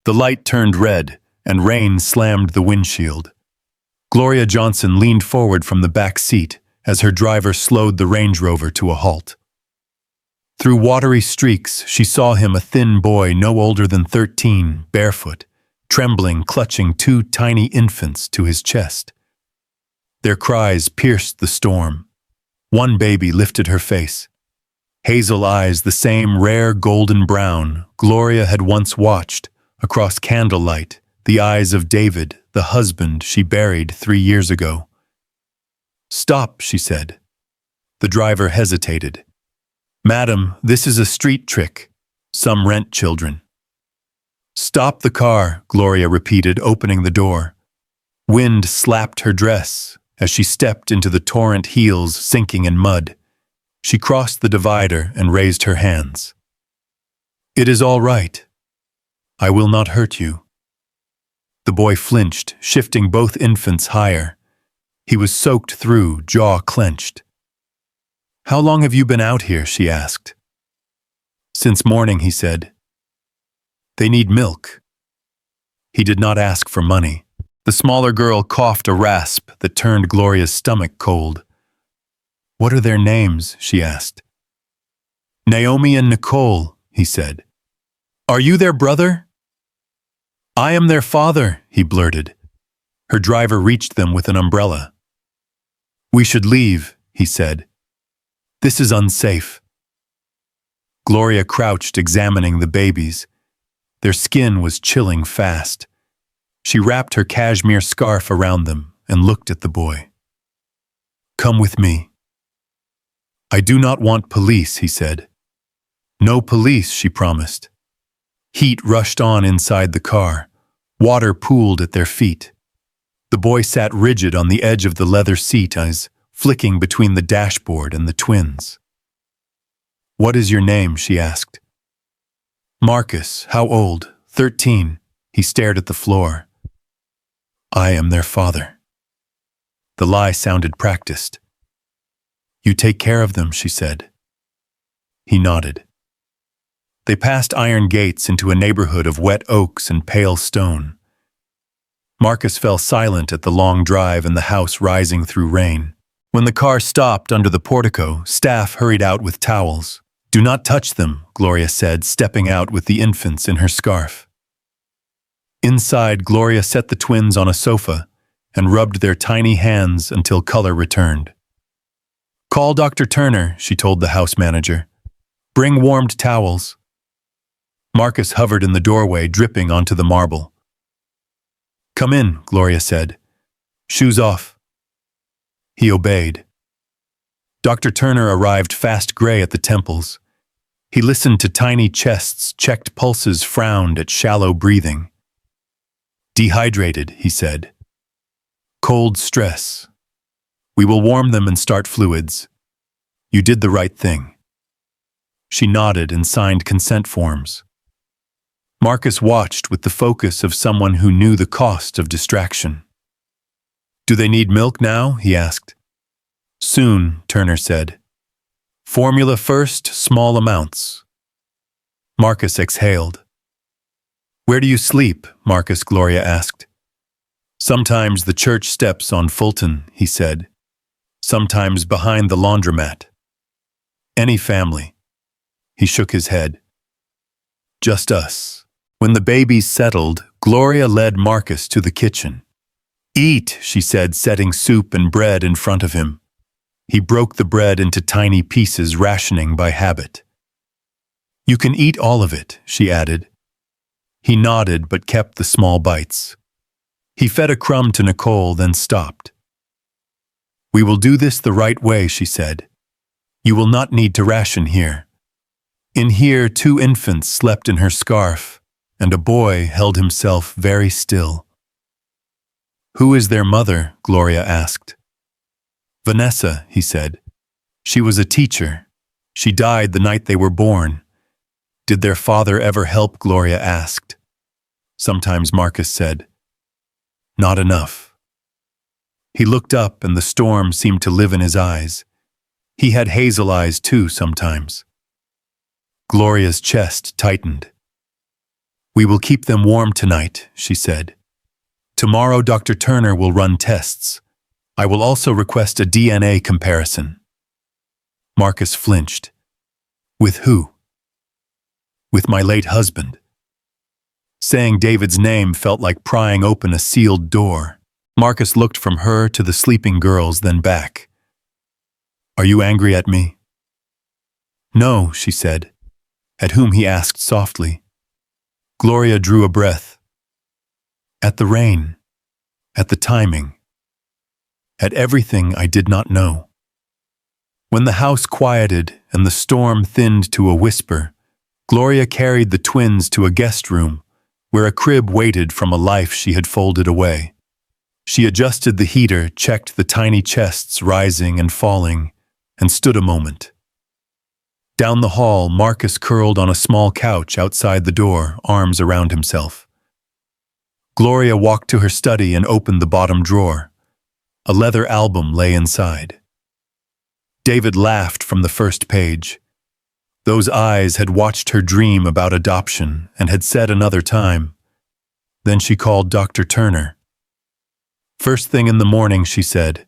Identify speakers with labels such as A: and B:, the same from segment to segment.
A: The light turned red, and rain slammed the windshield. Gloria Johnson leaned forward from the back seat as her driver slowed the Range Rover to a halt. Through watery streaks, she saw him, a thin boy no older than 13, barefoot, trembling, clutching two tiny infants to his chest. Their cries pierced the storm. One baby lifted her face. Hazel eyes, the same rare golden brown Gloria had once watched across candlelight, the eyes of David, the husband she buried 3 years ago. "Stop," she said. The driver hesitated. "Madam, this is a street trick. Some rent children." "Stop the car," Gloria repeated, opening the door. Wind slapped her dress as she stepped into the torrent, heels sinking in mud. She crossed the divider and raised her hands. "It is all right. I will not hurt you." The boy flinched, shifting both infants higher. He was soaked through, jaw clenched. "How long have you been out here?" she asked. "Since morning," he said. "They need milk." He did not ask for money. The smaller girl coughed a rasp that turned Gloria's stomach cold. "What are their names?" she asked. "Naomi and Nicole," he said. "Are you their brother?" "I am their father," he blurted. Her driver reached them with an umbrella. "We should leave," he said. "This is unsafe." Gloria crouched, examining the babies. Their skin was chilling fast. She wrapped her cashmere scarf around them and looked at the boy. "Come with me." "I do not want police," he said. "No police," she promised. Heat rushed on inside the car. Water pooled at their feet. The boy sat rigid on the edge of the leather seat, eyes flicking between the dashboard and the twins. "What is your name?" she asked. "Marcus. How old?" 13. He stared at the floor. "I am their father." The lie sounded practiced. "You take care of them," she said. He nodded. They passed iron gates into a neighborhood of wet oaks and pale stone. Marcus fell silent at the long drive and the house rising through rain. When the car stopped under the portico, staff hurried out with towels. "Do not touch them," Gloria said, stepping out with the infants in her scarf. Inside, Gloria set the twins on a sofa and rubbed their tiny hands until color returned. "Call Dr. Turner," she told the house manager. "Bring warmed towels." Marcus hovered in the doorway, dripping onto the marble. "Come in," Gloria said. "Shoes off." He obeyed. Dr. Turner arrived, fast gray at the temples. He listened to tiny chests, checked pulses, frowned at shallow breathing. "Dehydrated," he said. "Cold stress. We will warm them and start fluids. You did the right thing." She nodded and signed consent forms. Marcus watched with the focus of someone who knew the cost of distraction. "Do they need milk now?" he asked. "Soon," Turner said. "Formula first, small amounts." Marcus exhaled. "Where do you sleep?" Marcus, Gloria asked. "Sometimes the church steps on Fulton," he said. "Sometimes behind the laundromat." "Any family?" He shook his head. "Just us." When the babies settled, Gloria led Marcus to the kitchen. "Eat," she said, setting soup and bread in front of him. He broke the bread into tiny pieces, rationing by habit. "You can eat all of it," she added. He nodded but kept the small bites. He fed a crumb to Nicole, then stopped. "We will do this the right way," she said. "You will not need to ration here." In here, 2 infants slept in her scarf, and a boy held himself very still. "Who is their mother?" Gloria asked. "Vanessa," he said. "She was a teacher. She died the night they were born." "Did their father ever help?" Gloria asked. "Sometimes," Marcus said. "Not enough." He looked up and the storm seemed to live in his eyes. He had hazel eyes too sometimes. Gloria's chest tightened. We will keep them warm tonight, she said. Tomorrow Dr. Turner will run tests. I will also request a DNA comparison. Marcus flinched. With who? With my late husband. Saying David's name felt like prying open a sealed door. Marcus looked from her to the sleeping girls, then back. Are you angry at me? No, she said, at whom he asked softly. Gloria drew a breath. At the rain, at the timing, at everything I did not know. When the house quieted and the storm thinned to a whisper, Gloria carried the twins to a guest room where a crib waited from a life she had folded away. She adjusted the heater, checked the tiny chests rising and falling, and stood a moment. Down the hall, Marcus curled on a small couch outside the door, arms around himself. Gloria walked to her study and opened the bottom drawer. A leather album lay inside. David laughed from the first page. Those eyes had watched her dream about adoption and had said another time. Then she called Dr. Turner. First thing in the morning, she said,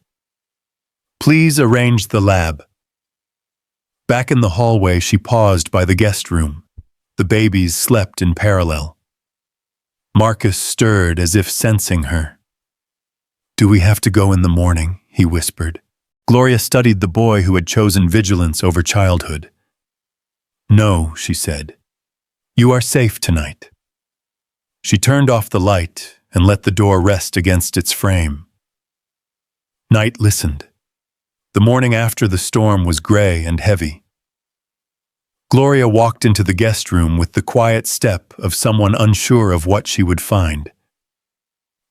A: "Please arrange the lab." Back in the hallway, she paused by the guest room. The babies slept in parallel. Marcus stirred as if sensing her. Do we have to go in the morning? He whispered. Gloria studied the boy who had chosen vigilance over childhood. No, she said. You are safe tonight. She turned off the light and let the door rest against its frame. Night listened. The morning after the storm was gray and heavy. Gloria walked into the guest room with the quiet step of someone unsure of what she would find.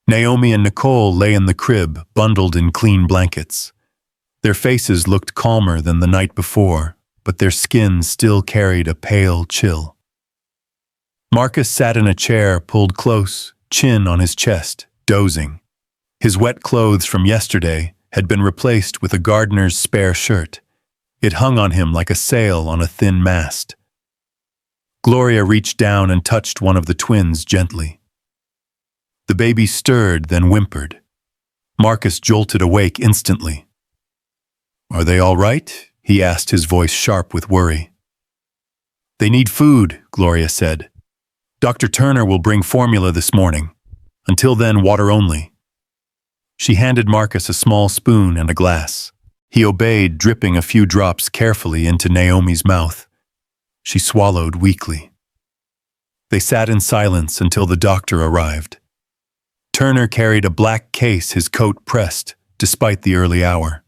A: Naomi and Nicole lay in the crib, bundled in clean blankets. Their faces looked calmer than the night before, but their skin still carried a pale chill. Marcus sat in a chair pulled close, chin on his chest, dozing. His wet clothes from yesterday had been replaced with a gardener's spare shirt. It hung on him like a sail on a thin mast. Gloria reached down and touched one of the twins gently. The baby stirred, then whimpered. Marcus jolted awake instantly. Are they all right? He asked, his voice sharp with worry. They need food, Gloria said. Dr. Turner will bring formula this morning. Until then, water only. She handed Marcus a small spoon and a glass. He obeyed, dripping a few drops carefully into Naomi's mouth. She swallowed weakly. They sat in silence until the doctor arrived. Turner carried a black case, his coat pressed, despite the early hour.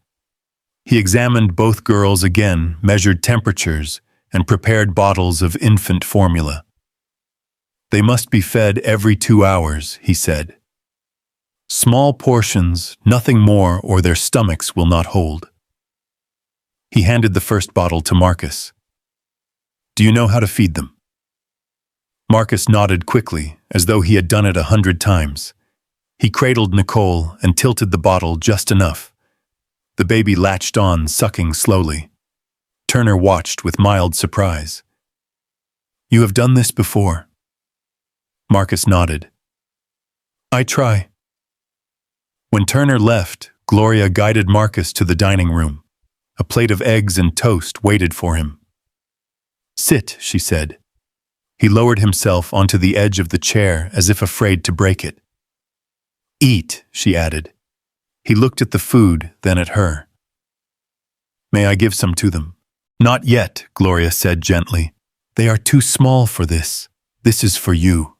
A: He examined both girls again, measured temperatures, and prepared bottles of infant formula. They must be fed every 2 hours, he said. Small portions, nothing more, or their stomachs will not hold. He handed the first bottle to Marcus. Do you know how to feed them? Marcus nodded quickly, as though he had done it 100 times. He cradled Nicole and tilted the bottle just enough. The baby latched on, sucking slowly. Turner watched with mild surprise. You have done this before? Marcus nodded. I try. When Turner left, Gloria guided Marcus to the dining room. A plate of eggs and toast waited for him. Sit, she said. He lowered himself onto the edge of the chair as if afraid to break it. Eat, she added. He looked at the food, then at her. May I give some to them? Not yet, Gloria said gently. They are too small for this. This is for you.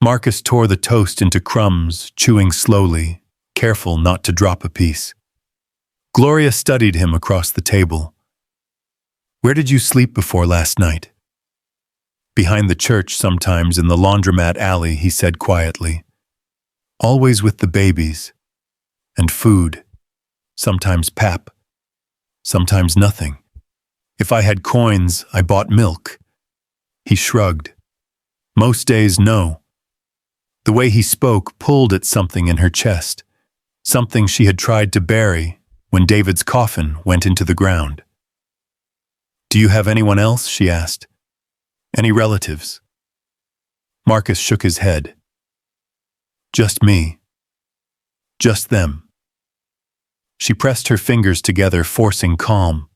A: Marcus tore the toast into crumbs, chewing slowly, careful not to drop a piece. Gloria studied him across the table. Where did you sleep before last night? Behind the church, sometimes in the laundromat alley, he said quietly. Always with the babies. And food. Sometimes pap. Sometimes nothing. If I had coins, I bought milk. He shrugged. Most days, no. The way he spoke pulled at something in her chest, something she had tried to bury when David's coffin went into the ground. Do you have anyone else? She asked. Any relatives? Marcus shook his head. Just me. Just them. She pressed her fingers together, forcing calm.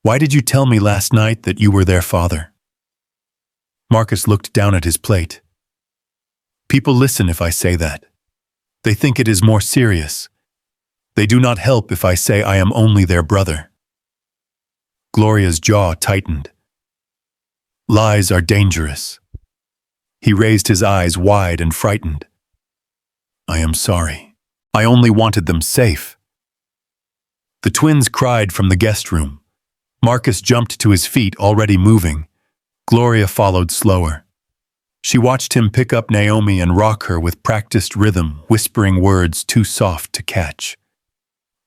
A: Why did you tell me last night that you were their father? Marcus looked down at his plate. People listen if I say that. They think it is more serious. They do not help if I say I am only their brother. Gloria's jaw tightened. Lies are dangerous. He raised his eyes wide and frightened. I am sorry. I only wanted them safe. The twins cried from the guest room. Marcus jumped to his feet, already moving. Gloria followed slower. She watched him pick up Naomi and rock her with practiced rhythm, whispering words too soft to catch.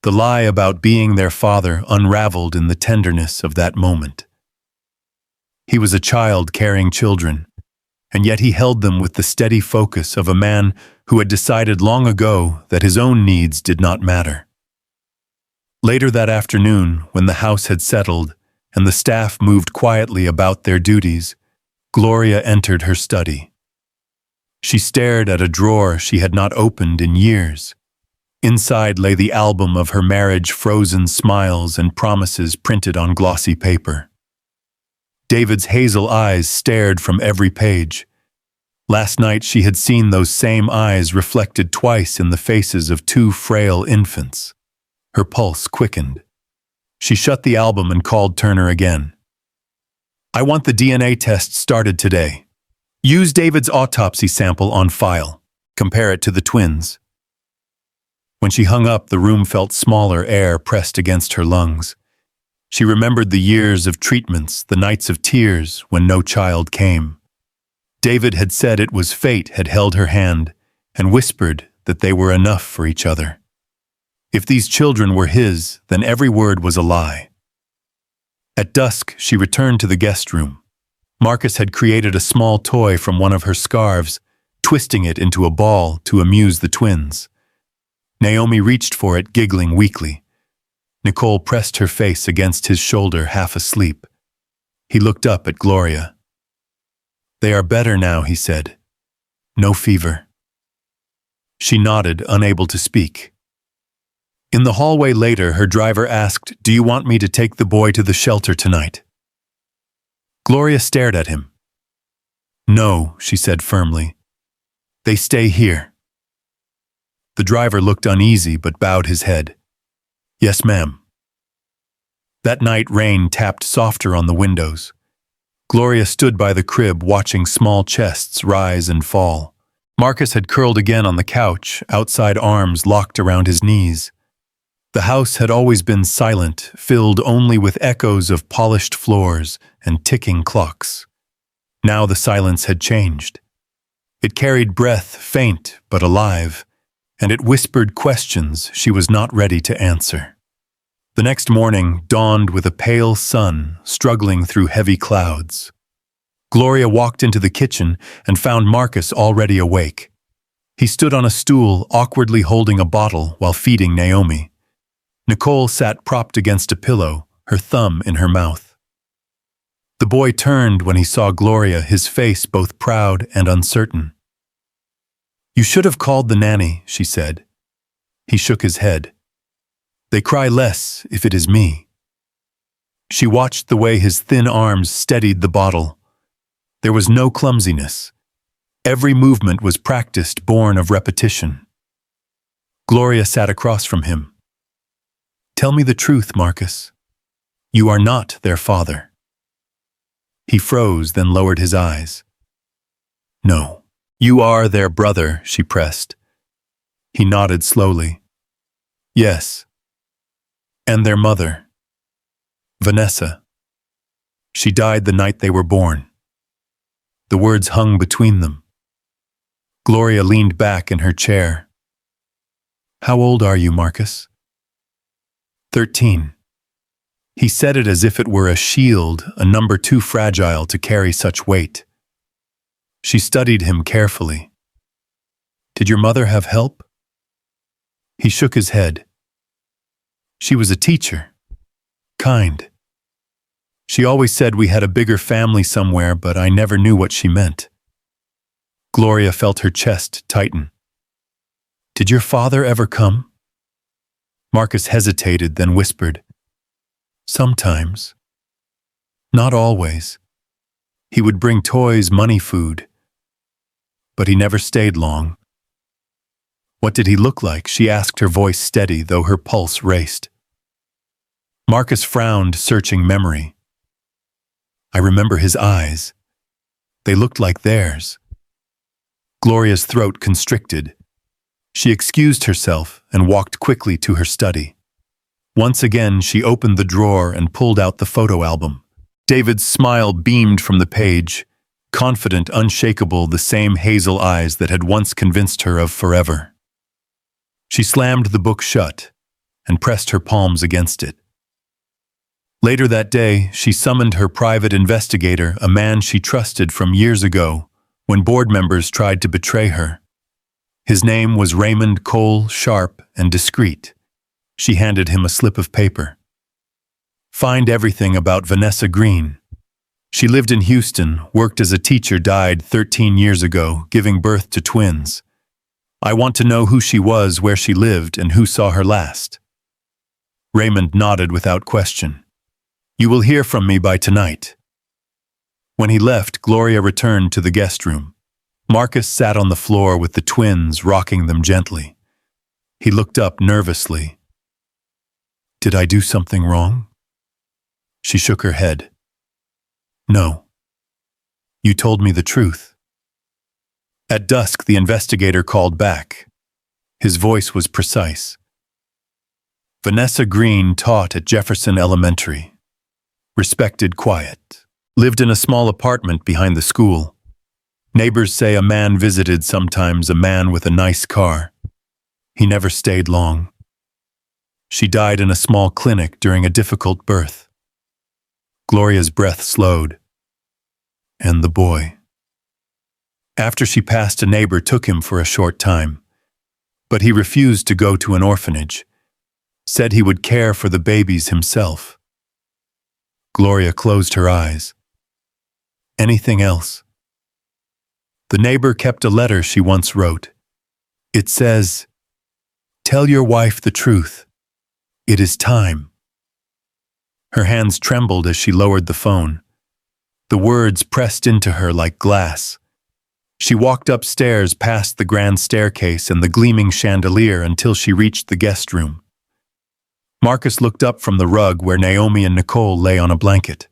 A: The lie about being their father unraveled in the tenderness of that moment. He was a child carrying children, and yet he held them with the steady focus of a man who had decided long ago that his own needs did not matter. Later that afternoon, when the house had settled and the staff moved quietly about their duties, Gloria entered her study. She stared at a drawer she had not opened in years. Inside lay the album of her marriage, frozen smiles and promises printed on glossy paper. David's hazel eyes stared from every page. Last night she had seen those same eyes reflected twice in the faces of two frail infants. Her pulse quickened. She shut the album and called Turner again. I want the DNA test started today. Use David's autopsy sample on file. Compare it to the twins. When she hung up, the room felt smaller, air pressed against her lungs. She remembered the years of treatments, the nights of tears when no child came. David had said it was fate had held her hand and whispered that they were enough for each other. If these children were his, then every word was a lie. At dusk, she returned to the guest room. Marcus had created a small toy from one of her scarves, twisting it into a ball to amuse the twins. Naomi reached for it, giggling weakly. Nicole pressed her face against his shoulder, half asleep. He looked up at Gloria. They are better now, he said. No fever. She nodded, unable to speak. In the hallway later, her driver asked, Do you want me to take the boy to the shelter tonight? Gloria stared at him. No, she said firmly. They stay here. The driver looked uneasy but bowed his head. Yes, ma'am. That night, rain tapped softer on the windows. Gloria stood by the crib watching small chests rise and fall. Marcus had curled again on the couch, outside arms locked around his knees. The house had always been silent, filled only with echoes of polished floors and ticking clocks. Now the silence had changed. It carried breath, faint but alive, and it whispered questions she was not ready to answer. The next morning dawned with a pale sun struggling through heavy clouds. Gloria walked into the kitchen and found Marcus already awake. He stood on a stool, awkwardly holding a bottle while feeding Naomi. Nicole sat propped against a pillow, her thumb in her mouth. The boy turned when he saw Gloria, his face both proud and uncertain. You should have called the nanny, she said. He shook his head. They cry less if it is me. She watched the way his thin arms steadied the bottle. There was no clumsiness. Every movement was practiced, born of repetition. Gloria sat across from him. Tell me the truth, Marcus. You are not their father. He froze, then lowered his eyes. No, you are their brother, she pressed. He nodded slowly. Yes. And their mother, Vanessa. She died the night they were born. The words hung between them. Gloria leaned back in her chair. How old are you, Marcus? 13. He said it as if it were a shield, a number too fragile to carry such weight. She studied him carefully. Did your mother have help? He shook his head. She was a teacher. Kind. She always said we had a bigger family somewhere, but I never knew what she meant. Gloria felt her chest tighten. Did your father ever come? Marcus hesitated, then whispered, Sometimes. Not always. He would bring toys, money, food. But he never stayed long. What did he look like? She asked, her voice steady, though her pulse raced. Marcus frowned, searching memory. I remember his eyes. They looked like theirs. Gloria's throat constricted. She excused herself and walked quickly to her study. Once again, she opened the drawer and pulled out the photo album. David's smile beamed from the page, confident, unshakable, the same hazel eyes that had once convinced her of forever. She slammed the book shut and pressed her palms against it. Later that day, she summoned her private investigator, a man she trusted from years ago, when board members tried to betray her. His name was Raymond Cole, sharp and discreet. She handed him a slip of paper. Find everything about Vanessa Green. She lived in Houston, worked as a teacher, died 13 years ago, giving birth to twins. I want to know who she was, where she lived, and who saw her last. Raymond nodded without question. You will hear from me by tonight. When he left, Gloria returned to the guest room. Marcus sat on the floor with the twins, rocking them gently. He looked up nervously. Did I do something wrong? She shook her head. No. You told me the truth. At dusk, the investigator called back. His voice was precise. Vanessa Green taught at Jefferson Elementary. Respected, quiet. Lived in a small apartment behind the school. Neighbors say a man visited sometimes, a man with a nice car. He never stayed long. She died in a small clinic during a difficult birth. Gloria's breath slowed. And the boy. After she passed, a neighbor took him for a short time. But he refused to go to an orphanage. Said he would care for the babies himself. Gloria closed her eyes. Anything else? The neighbor kept a letter she once wrote. It says, Tell your wife the truth. It is time. Her hands trembled as she lowered the phone. The words pressed into her like glass. She walked upstairs past the grand staircase and the gleaming chandelier until she reached the guest room. Marcus looked up from the rug where Naomi and Nicole lay on a blanket.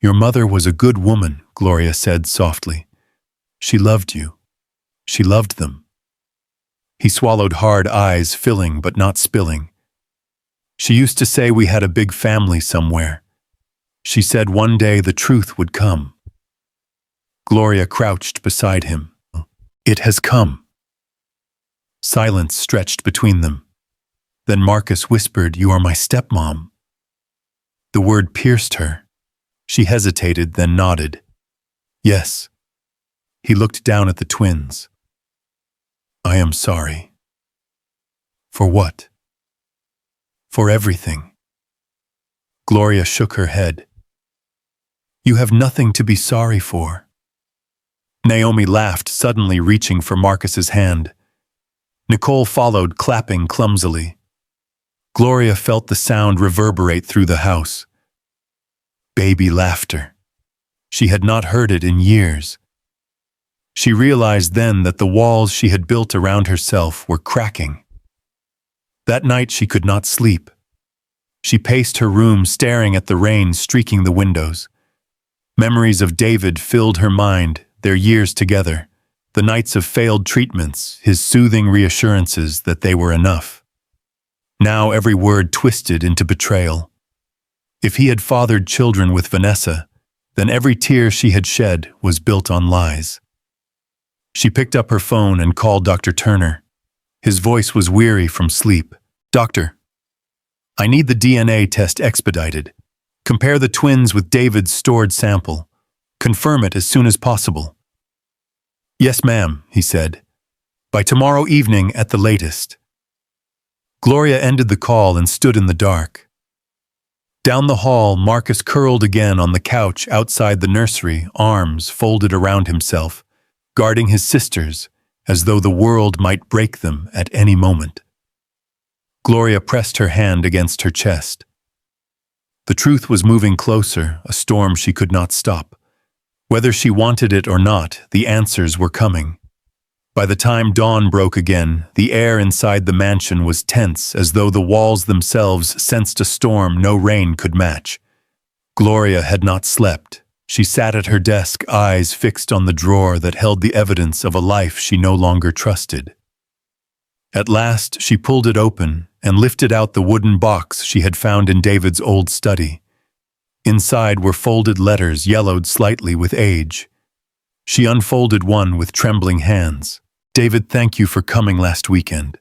A: Your mother was a good woman, Gloria said softly. She loved you. She loved them. He swallowed hard, eyes filling but not spilling. She used to say we had a big family somewhere. She said one day the truth would come. Gloria crouched beside him. It has come. Silence stretched between them. Then Marcus whispered, You are my stepmom. The word pierced her. She hesitated, then nodded. Yes. He looked down at the twins. I am sorry. For what? For everything. Gloria shook her head. You have nothing to be sorry for. Naomi laughed, suddenly reaching for Marcus's hand. Nicole followed, clapping clumsily. Gloria felt the sound reverberate through the house. Baby laughter. She had not heard it in years. She realized then that the walls she had built around herself were cracking. That night she could not sleep. She paced her room, staring at the rain streaking the windows. Memories of David filled her mind, their years together, the nights of failed treatments, his soothing reassurances that they were enough. Now every word twisted into betrayal. If he had fathered children with Vanessa, then every tear she had shed was built on lies. She picked up her phone and called Dr. Turner. His voice was weary from sleep. Doctor, I need the DNA test expedited. Compare the twins with David's stored sample. Confirm it as soon as possible. Yes, ma'am, he said. By tomorrow evening at the latest. Gloria ended the call and stood in the dark. Down the hall, Marcus curled again on the couch outside the nursery, arms folded around himself. guarding his sisters, as though the world might break them at any moment. Gloria pressed her hand against her chest. The truth was moving closer, a storm she could not stop. Whether she wanted it or not, the answers were coming. By the time dawn broke again, the air inside the mansion was tense, as though the walls themselves sensed a storm no rain could match. Gloria had not slept. She sat at her desk, eyes fixed on the drawer that held the evidence of a life she no longer trusted. At last, she pulled it open and lifted out the wooden box she had found in David's old study. Inside were folded letters yellowed slightly with age. She unfolded one with trembling hands. "David, thank you for coming last weekend.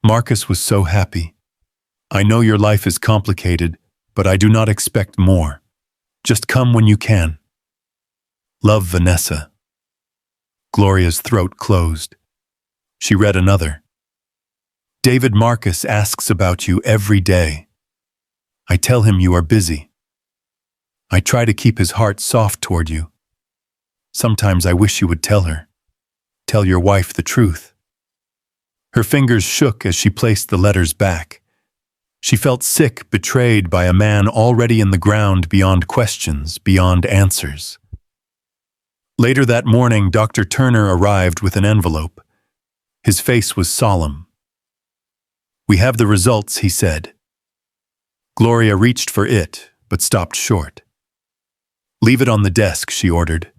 A: Marcus was so happy. I know your life is complicated, but I do not expect more. Just come when you can. Love, Vanessa." Gloria's throat closed. She read another. "David, Marcus asks about you every day. I tell him you are busy. I try to keep his heart soft toward you. Sometimes I wish you would tell her. Tell your wife the truth." Her fingers shook as she placed the letters back. She felt sick, betrayed by a man already in the ground beyond questions, beyond answers. Later that morning, Dr. Turner arrived with an envelope. His face was solemn. "We have the results," he said. Gloria reached for it, but stopped short. "Leave it on the desk," she ordered.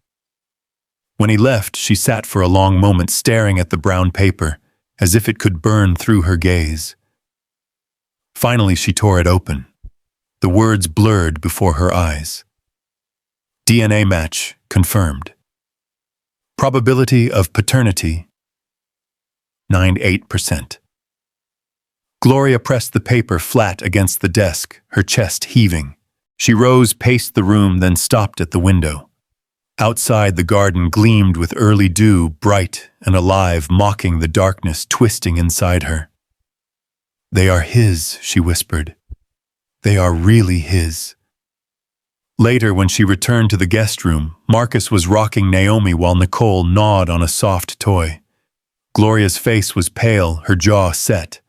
A: When he left, she sat for a long moment staring at the brown paper, as if it could burn through her gaze. Finally, she tore it open. The words blurred before her eyes. "DNA match confirmed. Probability of paternity 98%. Gloria pressed the paper flat against the desk, her chest heaving. She rose, paced the room, then stopped at the window. Outside, the garden gleamed with early dew, bright and alive, mocking the darkness twisting inside her. "They are his," she whispered. "They are really his." Later, when she returned to the guest room, Marcus was rocking Naomi while Nicole gnawed on a soft toy. Gloria's face was pale, her jaw set.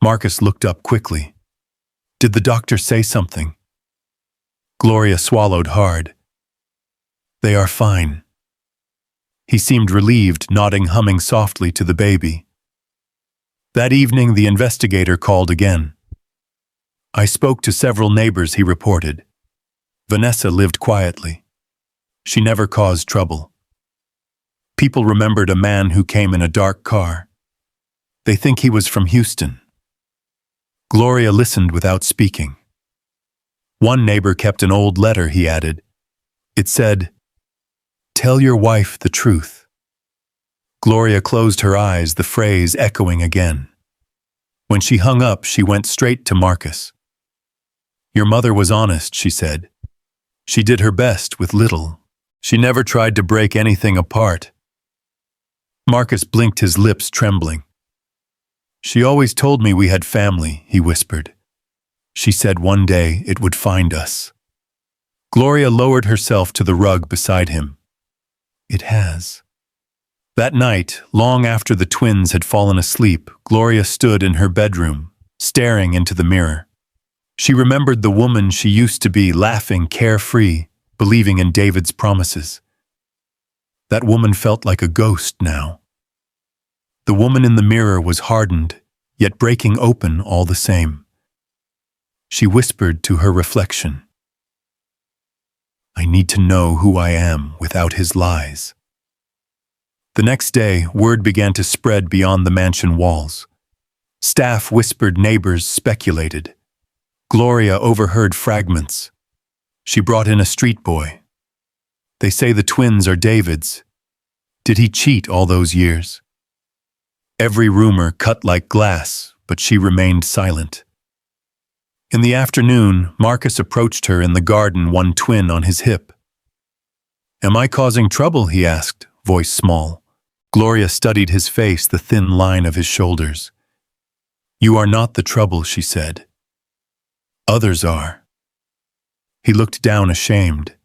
A: Marcus looked up quickly. "Did the doctor say something?" Gloria swallowed hard. "They are fine." He seemed relieved, nodding, humming softly to the baby. That evening, the investigator called again. "I spoke to several neighbors," he reported. "Vanessa lived quietly. She never caused trouble. People remembered a man who came in a dark car. They think he was from Houston." Gloria listened without speaking. "One neighbor kept an old letter," he added. It said, "Tell your wife the truth." Gloria closed her eyes, the phrase echoing again. When she hung up, she went straight to Marcus. "Your mother was honest," she said. "She did her best with little. She never tried to break anything apart." Marcus blinked, his lips trembling. "She always told me we had family," he whispered. "She said one day it would find us." Gloria lowered herself to the rug beside him. "It has." That night, long after the twins had fallen asleep, Gloria stood in her bedroom, staring into the mirror. She remembered the woman she used to be, laughing, carefree, believing in David's promises. That woman felt like a ghost now. The woman in the mirror was hardened, yet breaking open all the same. She whispered to her reflection, "I need to know who I am without his lies." The next day, word began to spread beyond the mansion walls. Staff whispered, neighbors speculated. Gloria overheard fragments. She brought in a street boy. "They say the twins are David's. Did he cheat all those years?" Every rumor cut like glass, but she remained silent. In the afternoon, Marcus approached her in the garden, one twin on his hip. "Am I causing trouble?" he asked, voice small. Gloria studied his face, the thin line of his shoulders. "You are not the trouble," she said. "Others are." He looked down, ashamed.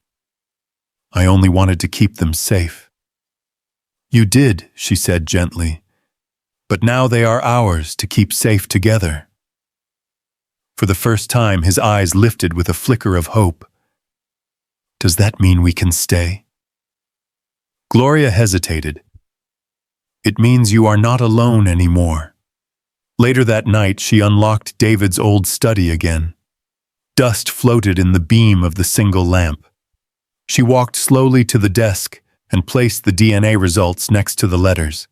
A: "I only wanted to keep them safe." You did, she said gently, but now they are ours to keep safe together. For the first time, his eyes lifted with a flicker of hope. Does that mean we can stay? Gloria hesitated. It means you are not alone anymore. Later that night, she unlocked David's old study again. Dust floated in the beam of the single lamp. She walked slowly to the desk and placed the DNA results next to the letters.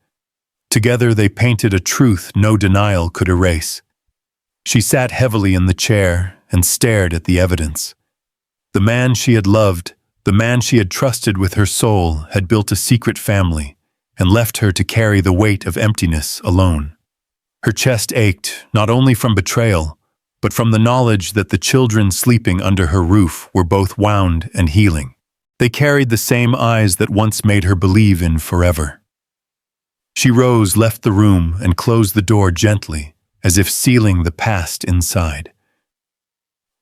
A: Together they painted a truth no denial could erase. She sat heavily in the chair and stared at the evidence. The man she had loved, the man she had trusted with her soul, had built a secret family and left her to carry the weight of emptiness alone. Her chest ached, not only from betrayal, but from the knowledge that the children sleeping under her roof were both wound and healing. They carried the same eyes that once made her believe in forever. She rose, left the room, and closed the door gently, as if sealing the past inside.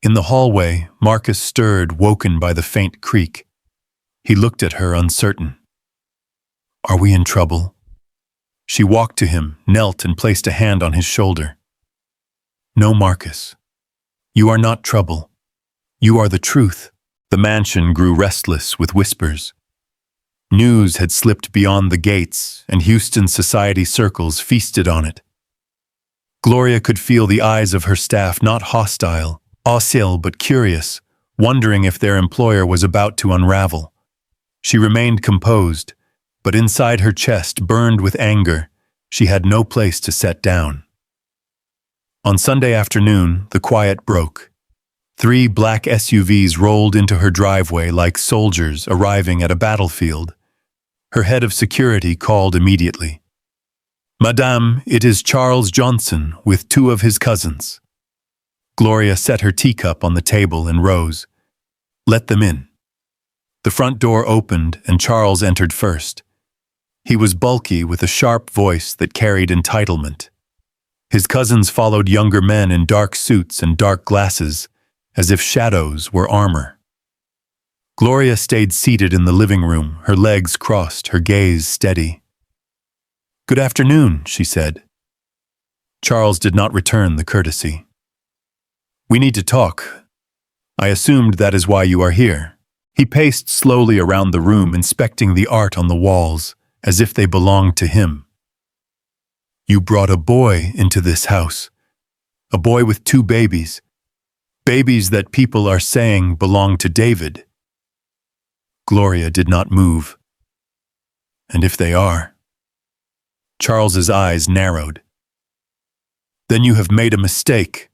A: In the hallway, Marcus stirred, woken by the faint creak. He looked at her, uncertain. Are we in trouble? She walked to him, knelt, and placed a hand on his shoulder. No, Marcus. You are not trouble. You are the truth. The mansion grew restless with whispers. News had slipped beyond the gates, and Houston society circles feasted on it. Gloria could feel the eyes of her staff, not hostile, but curious, wondering if their employer was about to unravel. She remained composed, but inside her chest burned with anger. She had no place to set down. On Sunday afternoon, the quiet broke. 3 black SUVs rolled into her driveway like soldiers arriving at a battlefield. Her head of security called immediately. Madame, it is Charles Johnson with 2 of his cousins. Gloria set her teacup on the table and rose. Let them in. The front door opened and Charles entered first. He was bulky with a sharp voice that carried entitlement. His cousins followed, younger men in dark suits and dark glasses, as if shadows were armor. Gloria stayed seated in the living room, her legs crossed, her gaze steady. Good afternoon, she said. Charles did not return the courtesy. We need to talk. I assumed that is why you are here. He paced slowly around the room, inspecting the art on the walls, as if they belonged to him. You brought a boy into this house. A boy with 2 babies. Babies that people are saying belong to David. Gloria did not move. And if they are? Charles's eyes narrowed. Then you have made a mistake.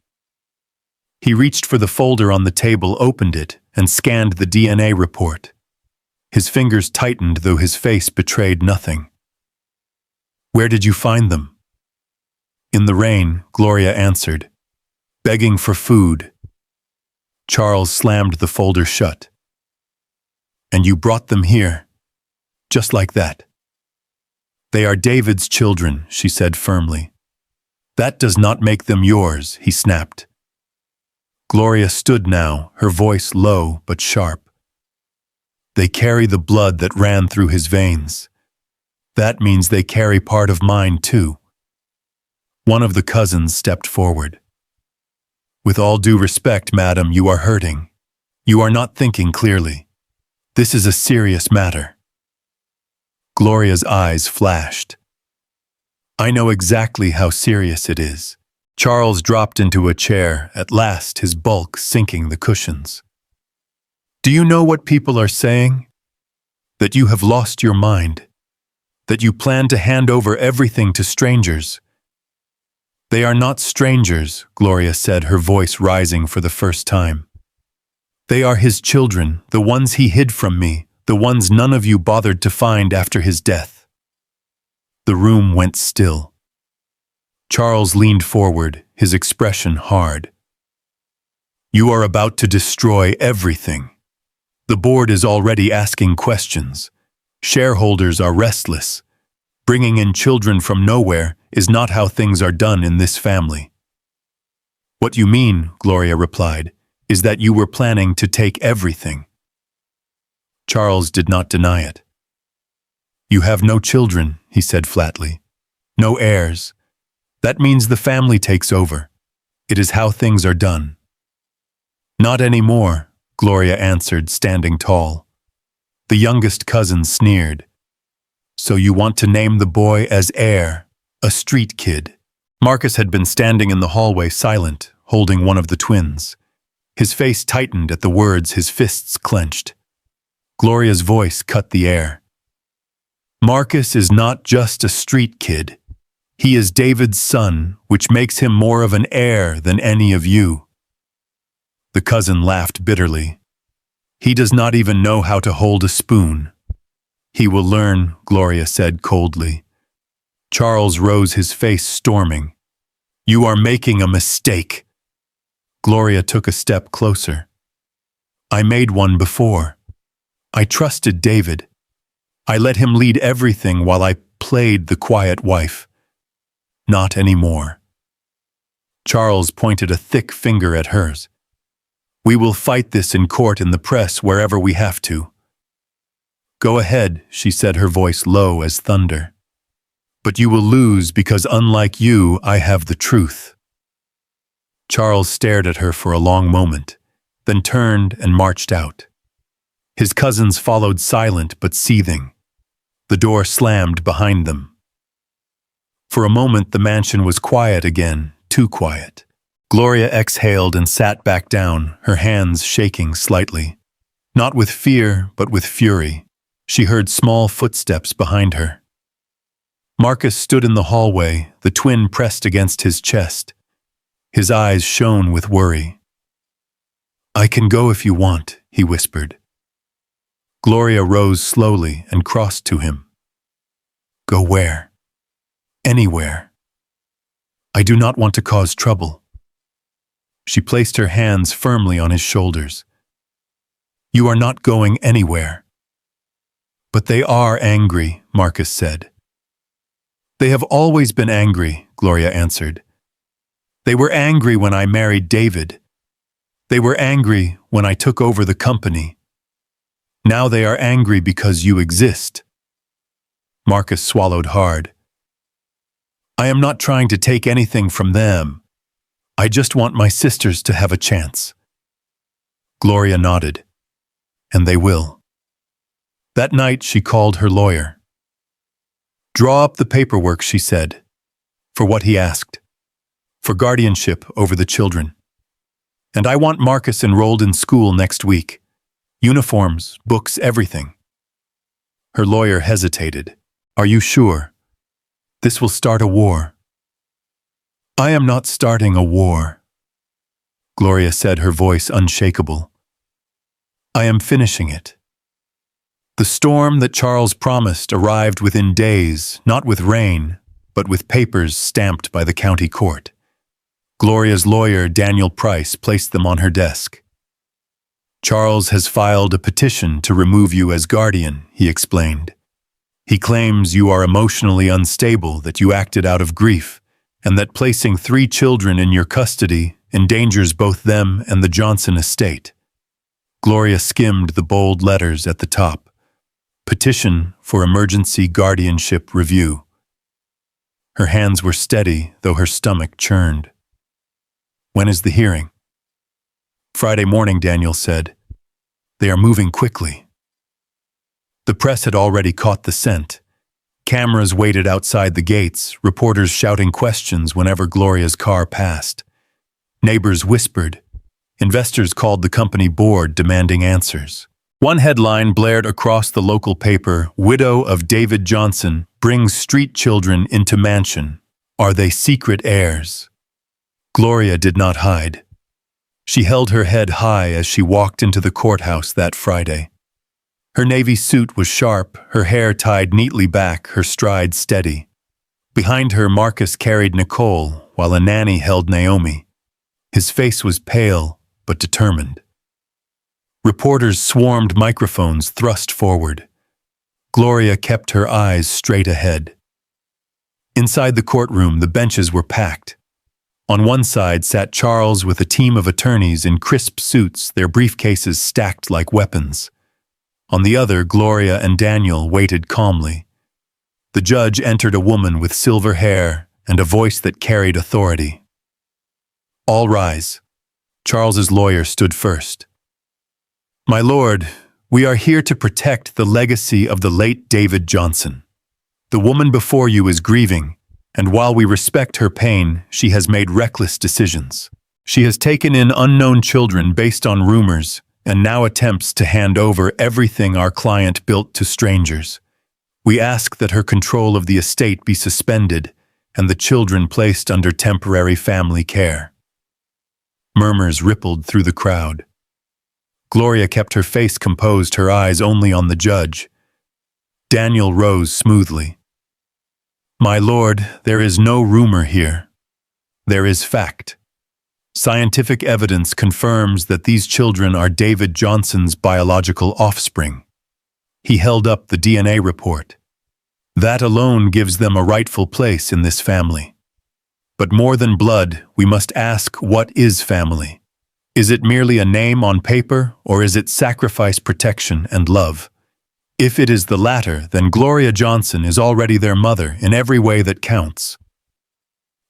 A: He reached for the folder on the table, opened it, and scanned the DNA report. His fingers tightened, though his face betrayed nothing. Where did you find them? In the rain, Gloria answered, begging for food. Charles slammed the folder shut. And you brought them here, just like that. They are David's children, she said firmly. That does not make them yours, he snapped. Gloria stood now, her voice low but sharp. They carry the blood that ran through his veins. That means they carry part of mine too. One of the cousins stepped forward. With all due respect, madam, you are hurting. You are not thinking clearly. This is a serious matter. Gloria's eyes flashed. I know exactly how serious it is. Charles dropped into a chair, at last his bulk sinking the cushions. Do you know what people are saying? That you have lost your mind. That you plan to hand over everything to strangers. They are not strangers, Gloria said, her voice rising for the first time. They are his children, the ones he hid from me, the ones none of you bothered to find after his death. The room went still. Charles leaned forward, his expression hard. You are about to destroy everything. The board is already asking questions. Shareholders are restless. Bringing in children from nowhere is not how things are done in this family. What you mean, Gloria replied, is that you were planning to take everything. Charles did not deny it. You have no children, he said flatly. No heirs. That means the family takes over. It is how things are done. Not anymore, Gloria answered, standing tall. The youngest cousin sneered. So you want to name the boy as heir, a street kid. Marcus had been standing in the hallway silent, holding one of the twins. His face tightened at the words, his fists clenched. Gloria's voice cut the air. Marcus is not just a street kid. He is David's son, which makes him more of an heir than any of you. The cousin laughed bitterly. He does not even know how to hold a spoon. He will learn, Gloria said coldly. Charles rose, his face storming. You are making a mistake. Gloria took a step closer. I made one before. I trusted David. I let him lead everything while I played the quiet wife. Not anymore. Charles pointed a thick finger at hers. We will fight this in court, in the press, wherever we have to. Go ahead, she said, her voice low as thunder. But you will lose because, unlike you, I have the truth. Charles stared at her for a long moment, then turned and marched out. His cousins followed, silent but seething. The door slammed behind them. For a moment the mansion was quiet again, too quiet. Gloria exhaled and sat back down, her hands shaking slightly. Not with fear, but with fury. She heard small footsteps behind her. Marcus stood in the hallway, the twin pressed against his chest. His eyes shone with worry. I can go if you want, he whispered. Gloria rose slowly and crossed to him. Go where? Anywhere. I do not want to cause trouble. She placed her hands firmly on his shoulders. You are not going anywhere. But they are angry, Marcus said. They have always been angry, Gloria answered. They were angry when I married David. They were angry when I took over the company. Now they are angry because you exist. Marcus swallowed hard. I am not trying to take anything from them. I just want my sisters to have a chance. Gloria nodded. And they will. That night she called her lawyer. Draw up the paperwork, she said. For what he asked. For guardianship over the children. And I want Marcus enrolled in school next week. Uniforms, books, everything. Her lawyer hesitated. Are you sure? This will start a war. I am not starting a war, Gloria said, her voice unshakable. I am finishing it. The storm that Charles promised arrived within days, not with rain, but with papers stamped by the county court. Gloria's lawyer, Daniel Price, placed them on her desk. Charles has filed a petition to remove you as guardian, he explained. He claims you are emotionally unstable, that you acted out of grief, and that placing 3 children in your custody endangers both them and the Johnson estate. Gloria skimmed the bold letters at the top. Petition for emergency guardianship review. Her hands were steady, though her stomach churned. When is the hearing? Friday morning, Daniel said. They are moving quickly. The press had already caught the scent. Cameras waited outside the gates, reporters shouting questions whenever Gloria's car passed. Neighbors whispered. Investors called the company board demanding answers. One headline blared across the local paper, Widow of David Johnson brings street children into mansion. Are they secret heirs? Gloria did not hide. She held her head high as she walked into the courthouse that Friday. Her navy suit was sharp, her hair tied neatly back, her stride steady. Behind her, Marcus carried Nicole, while a nanny held Naomi. His face was pale, but determined. Reporters swarmed, microphones thrust forward. Gloria kept her eyes straight ahead. Inside the courtroom, the benches were packed. On one side sat Charles with a team of attorneys in crisp suits, their briefcases stacked like weapons. On the other, Gloria and Daniel waited calmly, The judge entered a woman with silver hair and a voice that carried authority. "All rise." Charles's lawyer stood first. "My lord, we are here to protect the legacy of the late David Johnson. The woman before you is grieving, and while we respect her pain, she has made reckless decisions. She has taken in unknown children based on rumors and now attempts to hand over everything our client built to strangers. We ask that her control of the estate be suspended and the children placed under temporary family care." Murmurs rippled through the crowd. Gloria kept her face composed, her eyes only on the judge. Daniel rose smoothly. "My lord, there is no rumor here. There is fact. Scientific evidence confirms that these children are David Johnson's biological offspring." He held up the DNA report. "That alone gives them a rightful place in this family. But more than blood, we must ask, what is family? Is it merely a name on paper, or is it sacrifice, protection, and love? If it is the latter, then Gloria Johnson is already their mother in every way that counts."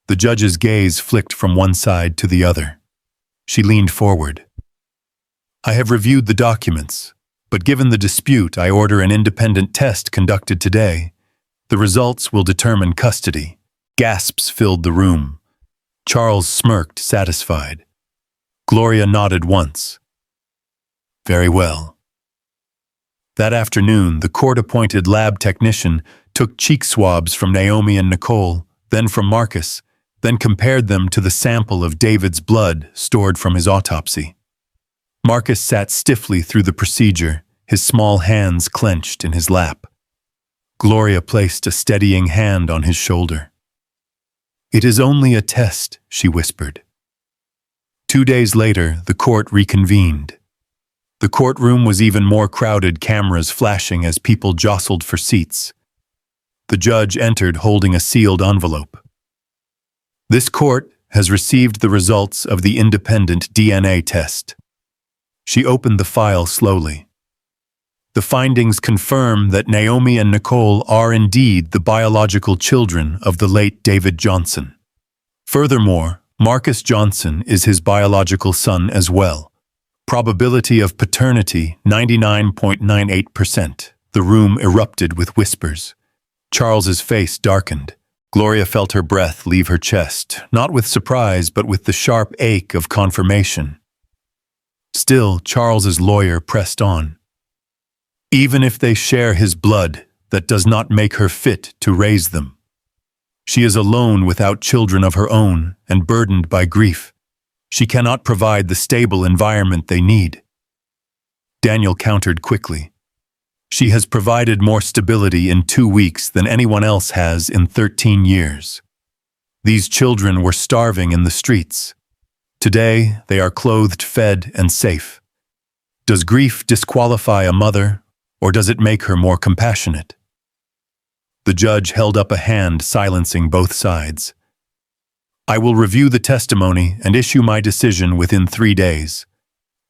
A: The judge's gaze flicked from one side to the other. She leaned forward. "I have reviewed the documents, but given the dispute, I order an independent test conducted today. The results will determine custody." Gasps filled the room. Charles smirked, satisfied. Gloria nodded once. "Very well." That afternoon, the court-appointed lab technician took cheek swabs from Naomi and Nicole, then from Marcus, then compared them to the sample of David's blood stored from his autopsy. Marcus sat stiffly through the procedure, his small hands clenched in his lap. Gloria placed a steadying hand on his shoulder. "It is only a test," she whispered. 2 days later, the court reconvened. The courtroom was even more crowded, cameras flashing as people jostled for seats. The judge entered holding a sealed envelope. "This court has received the results of the independent DNA test." She opened the file slowly. "The findings confirm that Naomi and Nicole are indeed the biological children of the late David Johnson. Furthermore, Marcus Johnson is his biological son as well. Probability of paternity 99.98%. The room erupted with whispers. Charles's face darkened. Gloria felt her breath leave her chest, not with surprise but with the sharp ache of confirmation. Still, Charles's lawyer pressed on. "Even if they share his blood, that does not make her fit to raise them. She is alone without children of her own and burdened by grief. She cannot provide the stable environment they need." Daniel countered quickly. "She has provided more stability in 2 weeks than anyone else has in 13 years. These children were starving in the streets. Today, they are clothed, fed, and safe. Does grief disqualify a mother, or does it make her more compassionate?" The judge held up a hand, silencing both sides. "I will review the testimony and issue my decision within 3 days.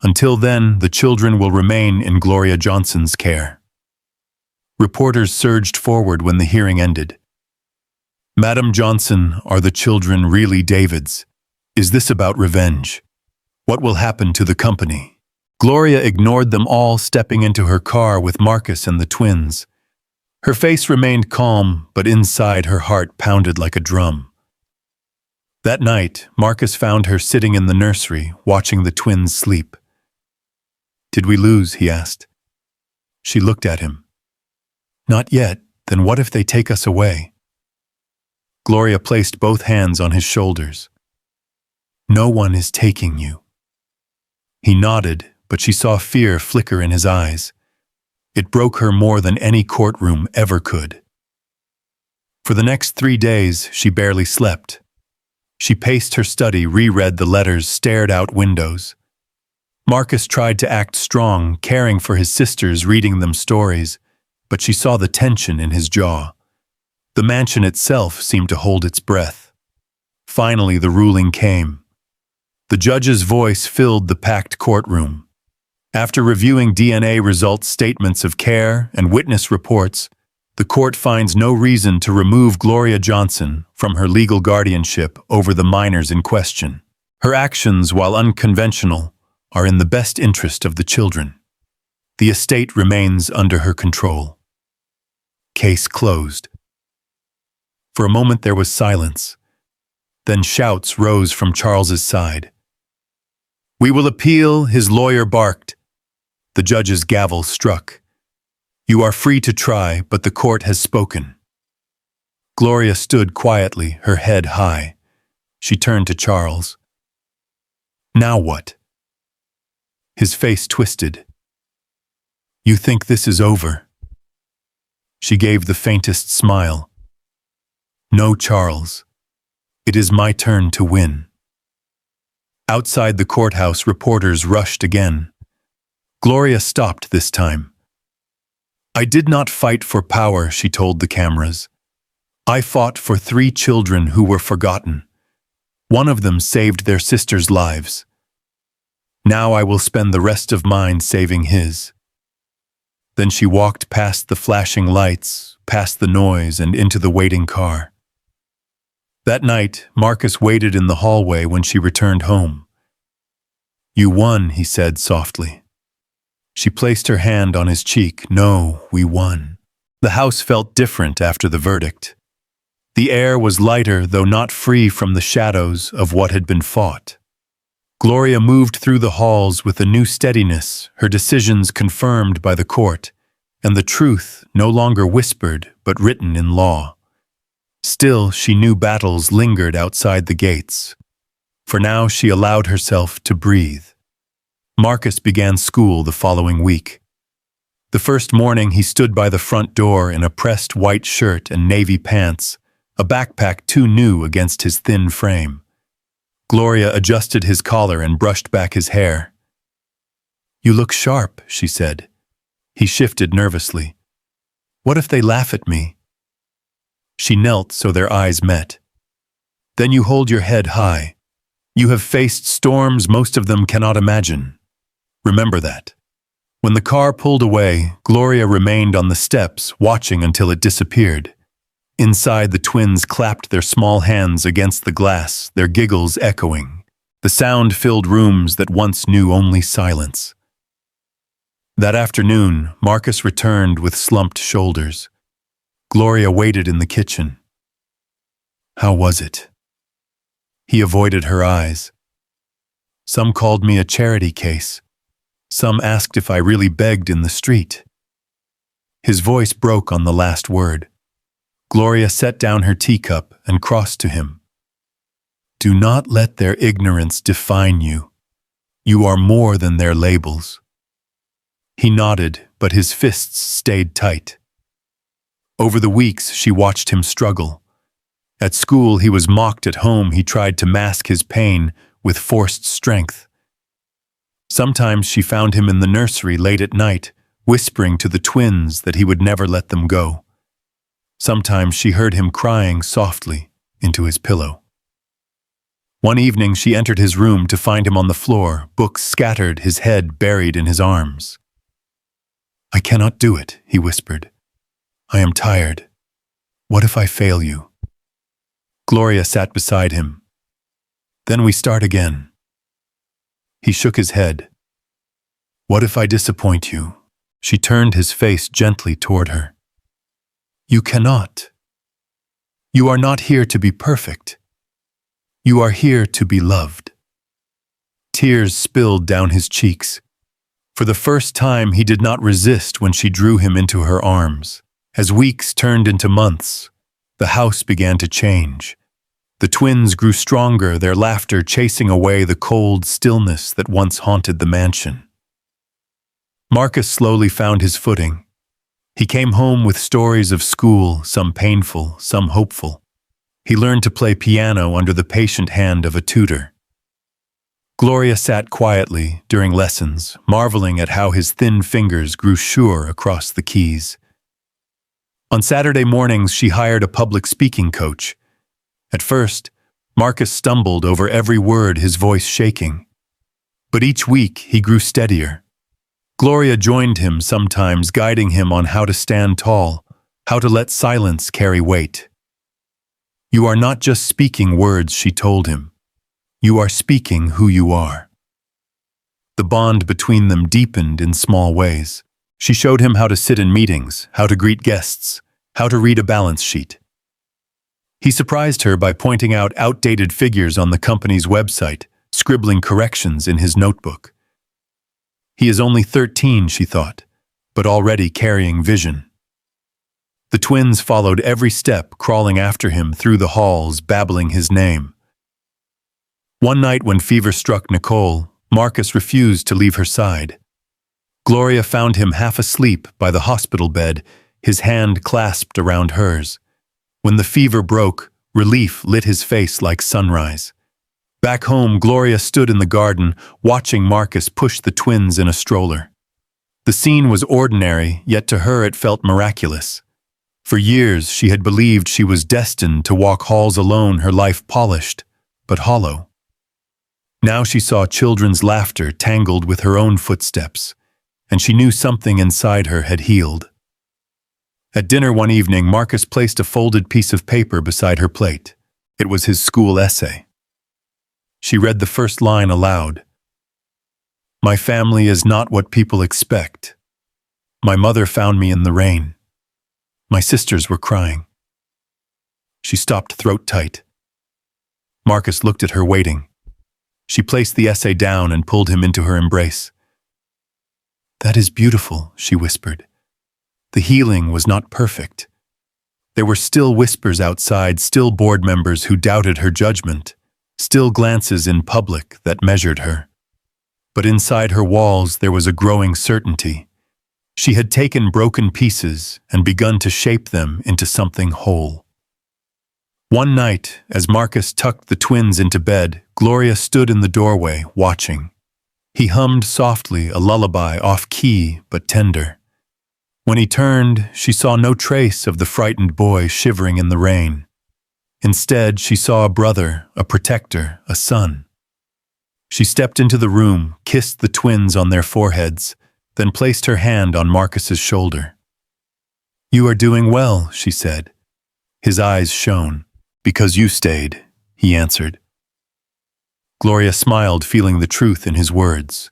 A: Until then, the children will remain in Gloria Johnson's care." Reporters surged forward when the hearing ended. "Madam Johnson, are the children really David's? Is this about revenge? What will happen to the company?" Gloria ignored them all, stepping into her car with Marcus and the twins. Her face remained calm, but inside her heart pounded like a drum. That night, Marcus found her sitting in the nursery, watching the twins sleep. "Did we lose?" he asked. She looked at him. "Not yet. Then what if they take us away?" Gloria placed both hands on his shoulders. "No one is taking you." He nodded, but she saw fear flicker in his eyes. It broke her more than any courtroom ever could. For the next 3 days, she barely slept. She paced her study, reread the letters, stared out windows. Marcus tried to act strong, caring for his sisters, reading them stories, but she saw the tension in his jaw. The mansion itself seemed to hold its breath. Finally, the ruling came. The judge's voice filled the packed courtroom. After reviewing DNA results, statements of care, and witness reports, The court finds no reason to remove Gloria Johnson from her legal guardianship over the minors in question. Her actions, while unconventional, are in the best interest of the children. The estate remains under her control. Case closed. For a moment there was silence. Then shouts rose from Charles's side. "We will appeal," his lawyer barked. The judge's gavel struck. "You are free to try, but the court has spoken." Gloria stood quietly, her head high. She turned to Charles. "Now what?" His face twisted. "You think this is over?" She gave the faintest smile. "No, Charles. It is my turn to win." Outside the courthouse, reporters rushed again. Gloria stopped this time. "I did not fight for power," she told the cameras. "I fought for 3 children who were forgotten. One of them saved their sisters' lives. Now I will spend the rest of mine saving his." Then she walked past the flashing lights, past the noise, and into the waiting car. That night, Marcus waited in the hallway when she returned home. "You won," he said softly. She placed her hand on his cheek. "No, we won." The house felt different after the verdict. The air was lighter, though not free from the shadows of what had been fought. Gloria moved through the halls with a new steadiness, her decisions confirmed by the court, and the truth no longer whispered but written in law. Still, she knew battles lingered outside the gates. For now, she allowed herself to breathe. Marcus began school the following week. The first morning, he stood by the front door in a pressed white shirt and navy pants, a backpack too new against his thin frame. Gloria adjusted his collar and brushed back his hair. "You look sharp," she said. He shifted nervously. "What if they laugh at me?" She knelt so their eyes met. "Then you hold your head high. You have faced storms most of them cannot imagine. Remember that." When the car pulled away, Gloria remained on the steps, watching until it disappeared. Inside, the twins clapped their small hands against the glass, their giggles echoing. The sound filled rooms that once knew only silence. That afternoon, Marcus returned with slumped shoulders. Gloria waited in the kitchen. "How was it?" He avoided her eyes. "Some called me a charity case. Some asked if I really begged in the street." His voice broke on the last word. Gloria set down her teacup and crossed to him. "Do not let their ignorance define you. You are more than their labels." He nodded, but his fists stayed tight. Over the weeks, she watched him struggle. At school, he was mocked. At home, he tried to mask his pain with forced strength. Sometimes she found him in the nursery late at night, whispering to the twins that he would never let them go. Sometimes she heard him crying softly into his pillow. One evening she entered his room to find him on the floor, books scattered, his head buried in his arms. "I cannot do it," he whispered. "I am tired. What if I fail you?" Gloria sat beside him. "Then we start again." He shook his head. "What if I disappoint you?" She turned his face gently toward her. "You cannot. You are not here to be perfect. You are here to be loved." Tears spilled down his cheeks. For the first time, he did not resist when she drew him into her arms. As weeks turned into months, the house began to change. The twins grew stronger, their laughter chasing away the cold stillness that once haunted the mansion. Marcus slowly found his footing. He came home with stories of school, some painful, some hopeful. He learned to play piano under the patient hand of a tutor. Gloria sat quietly during lessons, marveling at how his thin fingers grew sure across the keys. On Saturday mornings, she hired a public speaking coach. At first, Marcus stumbled over every word, his voice shaking. But each week, he grew steadier. Gloria joined him sometimes, guiding him on how to stand tall, How to let silence carry weight. You are not just speaking words, she told him. You are speaking who you are. The bond between them deepened in small ways. She showed him how to sit in meetings, how to greet guests, how to read a balance sheet. He surprised her by pointing out outdated figures on the company's website, scribbling corrections in his notebook. He is only 13, she thought, but already carrying vision. The twins followed every step, crawling after him through the halls, babbling his name. One night when fever struck Nicole, Marcus refused to leave her side. Gloria found him half asleep by the hospital bed, his hand clasped around hers. When the fever broke, relief lit his face like sunrise. Back home, Gloria stood in the garden, watching Marcus push the twins in a stroller. The scene was ordinary, yet to her it felt miraculous. For years, she had believed she was destined to walk halls alone, her life polished, but hollow. Now she saw children's laughter tangled with her own footsteps, and she knew something inside her had healed. At dinner one evening, Marcus placed a folded piece of paper beside her plate. It was his school essay. She read the first line aloud. My family is not what people expect. My mother found me in the rain. My sisters were crying. She stopped throat tight. Marcus looked at her, waiting. She placed the essay down and pulled him into her embrace. That is beautiful, she whispered. The healing was not perfect. There were still whispers outside, still board members who doubted her judgment, still glances in public that measured her. But inside her walls there was a growing certainty. She had taken broken pieces and begun to shape them into something whole. One night, as Marcus tucked the twins into bed, Gloria stood in the doorway, watching. He hummed softly, a lullaby, off-key but tender. When he turned, she saw no trace of the frightened boy shivering in the rain. Instead, she saw a brother, a protector, a son. She stepped into the room, kissed the twins on their foreheads, then placed her hand on Marcus's shoulder. You are doing well, she said. His eyes shone. Because you stayed, he answered. Gloria smiled, feeling the truth in his words.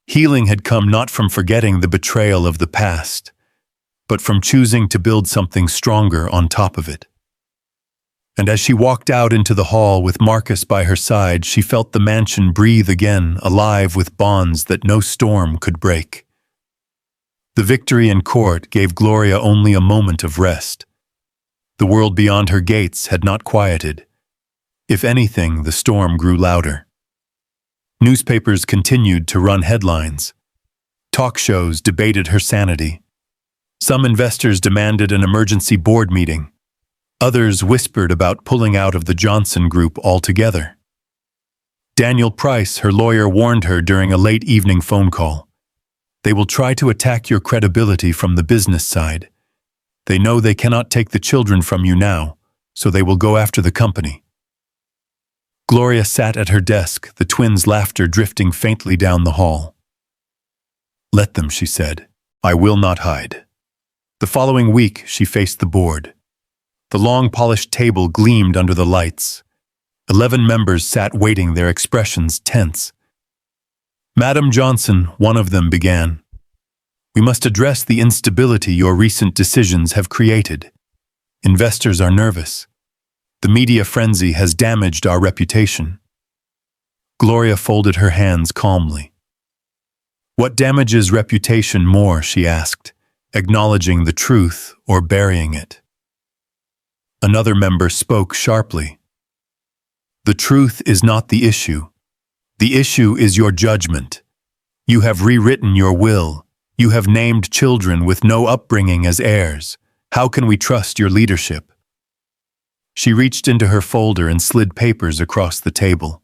A: Healing had come not from forgetting the betrayal of the past, but from choosing to build something stronger on top of it. And as she walked out into the hall with Marcus by her side, she felt the mansion breathe again, alive with bonds that no storm could break. The victory in court gave Gloria only a moment of rest. The world beyond her gates had not quieted. If anything, the storm grew louder. Newspapers continued to run headlines. Talk shows debated her sanity. Some investors demanded an emergency board meeting. Others whispered about pulling out of the Johnson Group altogether. Daniel Price, her lawyer, warned her during a late evening phone call. They will try to attack your credibility from the business side. They know they cannot take the children from you now, so they will go after the company. Gloria sat at her desk, the twins' laughter drifting faintly down the hall. Let them, she said. I will not hide. The following week, she faced the board. The long polished table gleamed under the lights. 11 members sat waiting, their expressions tense. Madam Johnson, one of them began. We must address the instability your recent decisions have created. Investors are nervous. The media frenzy has damaged our reputation. Gloria folded her hands calmly. What damages reputation more, she asked, acknowledging the truth or burying it. Another member spoke sharply. The truth is not the issue. The issue is your judgment. You have rewritten your will. You have named children with no upbringing as heirs. How can we trust your leadership? She reached into her folder and slid papers across the table.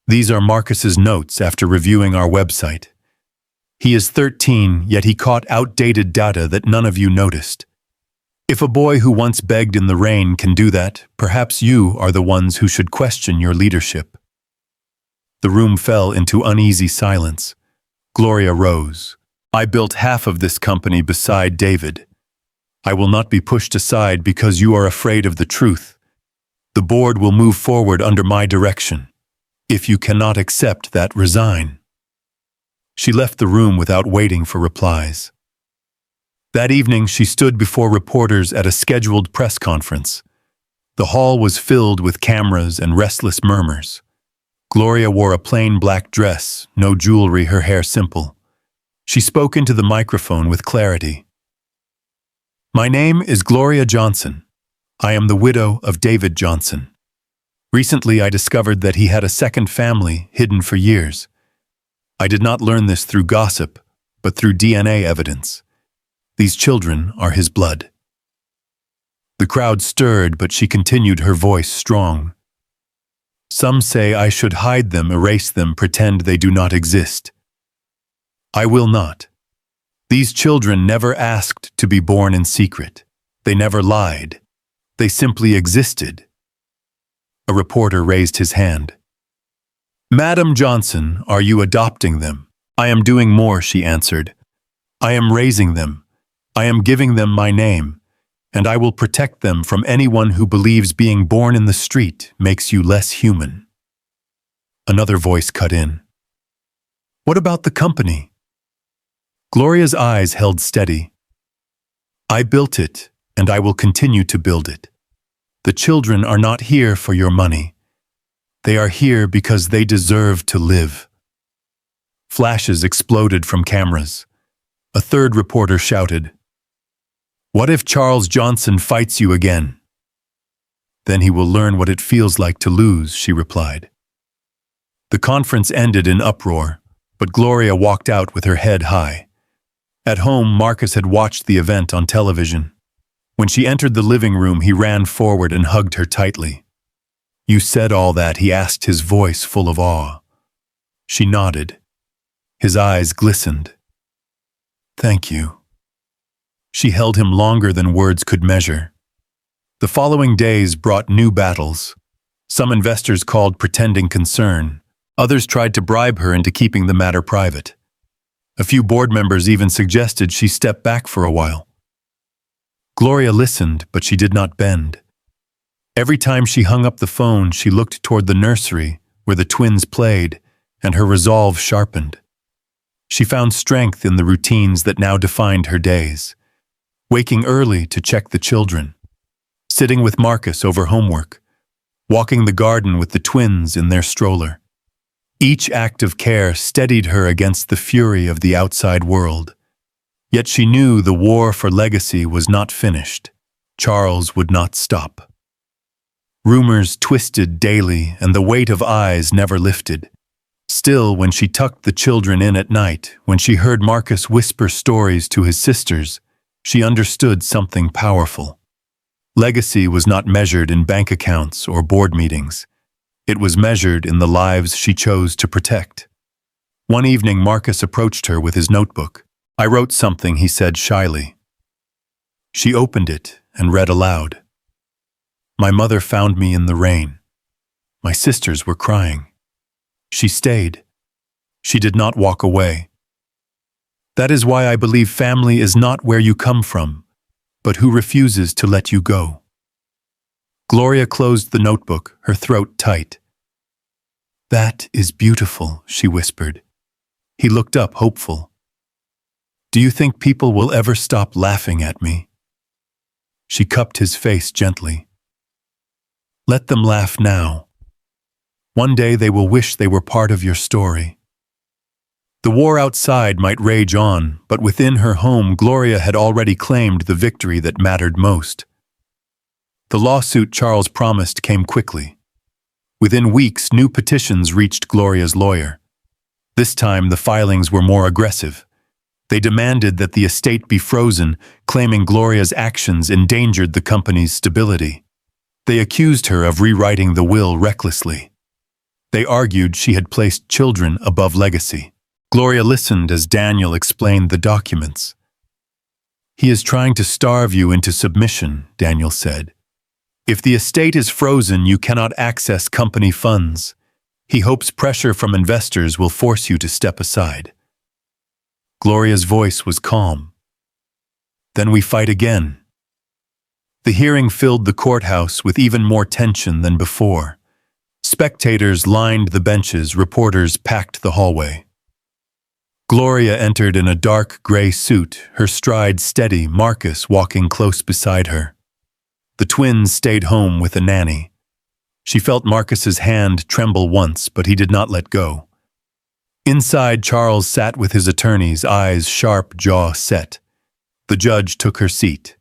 A: These are Marcus's notes after reviewing our website. He is 13, yet he caught outdated data that none of you noticed. If a boy who once begged in the rain can do that, perhaps you are the ones who should question your leadership. The room fell into uneasy silence. Gloria rose. I built half of this company beside David. I will not be pushed aside because you are afraid of the truth. The board will move forward under my direction. If you cannot accept that, resign." She left the room without waiting for replies. That evening, she stood before reporters at a scheduled press conference. The hall was filled with cameras and restless murmurs. Gloria wore a plain black dress, no jewelry, her hair simple. She spoke into the microphone with clarity. "My name is Gloria Johnson. I am the widow of David Johnson. Recently, I discovered that he had a second family hidden for years. I did not learn this through gossip, but through DNA evidence. These children are his blood." The crowd stirred, but she continued, her voice strong. "Some say I should hide them, erase them, pretend they do not exist. I will not. These children never asked to be born in secret. They never lied. They simply existed." A reporter raised his hand. "Madam Johnson, are you adopting them?" "I am doing more," she answered. "I am raising them. I am giving them my name, and I will protect them from anyone who believes being born in the street makes you less human." Another voice cut in. "What about the company?" Gloria's eyes held steady. "I built it, and I will continue to build it. The children are not here for your money. They are here because they deserve to live." Flashes exploded from cameras. A third reporter shouted, "What if Charles Johnson fights you again?" "Then he will learn what it feels like to lose," she replied. The conference ended in uproar, but Gloria walked out with her head high. At home, Marcus had watched the event on television. When she entered the living room, he ran forward and hugged her tightly. "You said all that?" he asked, his voice full of awe. She nodded. His eyes glistened. "Thank you." She held him longer than words could measure. The following days brought new battles. Some investors called pretending concern. Others tried to bribe her into keeping the matter private. A few board members even suggested she step back for a while. Gloria listened, but she did not bend. Every time she hung up the phone, she looked toward the nursery where the twins played, and her resolve sharpened. She found strength in the routines that now defined her days. Waking early to check the children, sitting with Marcus over homework, walking the garden with the twins in their stroller. Each act of care steadied her against the fury of the outside world. Yet she knew the war for legacy was not finished. Charles would not stop. Rumors twisted daily, and the weight of eyes never lifted. Still, when she tucked the children in at night, when she heard Marcus whisper stories to his sisters, she understood something powerful. Legacy was not measured in bank accounts or board meetings. It was measured in the lives she chose to protect. One evening, Marcus approached her with his notebook. "I wrote something," he said shyly. She opened it and read aloud. "My mother found me in the rain. My sisters were crying. She stayed. She did not walk away. That is why I believe family is not where you come from, but who refuses to let you go." Gloria closed the notebook, her throat tight. "That is beautiful," she whispered. He looked up, hopeful. "Do you think people will ever stop laughing at me?" She cupped his face gently. "Let them laugh now. One day they will wish they were part of your story." The war outside might rage on, but within her home, Gloria had already claimed the victory that mattered most. The lawsuit Charles promised came quickly. Within weeks, new petitions reached Gloria's lawyer. This time, the filings were more aggressive. They demanded that the estate be frozen, claiming Gloria's actions endangered the company's stability. They accused her of rewriting the will recklessly. They argued she had placed children above legacy. Gloria listened as Daniel explained the documents. "He is trying to starve you into submission," Daniel said. "If the estate is frozen, you cannot access company funds. He hopes pressure from investors will force you to step aside." Gloria's voice was calm. "Then we fight again," The hearing filled the courthouse with even more tension than before. Spectators lined the benches, reporters packed the hallway. Gloria entered in a dark gray suit, her stride steady, Marcus walking close beside her. The twins stayed home with a nanny. She felt Marcus's hand tremble once, but he did not let go. Inside, Charles sat with his attorneys, eyes sharp, jaw set. The judge took her seat.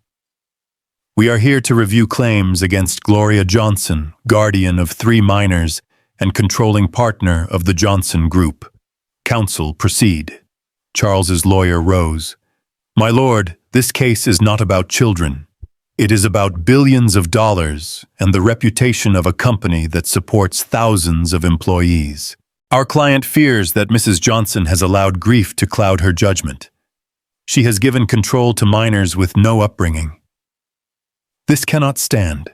A: We are here to review claims against Gloria Johnson, guardian of 3 minors and controlling partner of the Johnson Group. Counsel, proceed. Charles's lawyer rose. My lord, this case is not about children. It is about billions of dollars and the reputation of a company that supports thousands of employees. Our client fears that Mrs. Johnson has allowed grief to cloud her judgment. She has given control to minors with no upbringing. This cannot stand.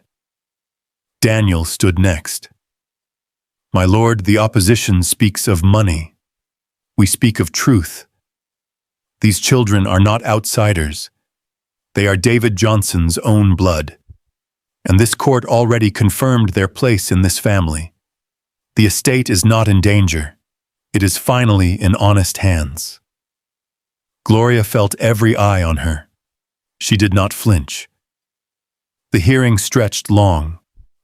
A: Daniel stood next. My lord, the opposition speaks of money. We speak of truth. These children are not outsiders. They are David Johnson's own blood. And this court already confirmed their place in this family. The estate is not in danger. It is finally in honest hands. Gloria felt every eye on her. She did not flinch. The hearing stretched long.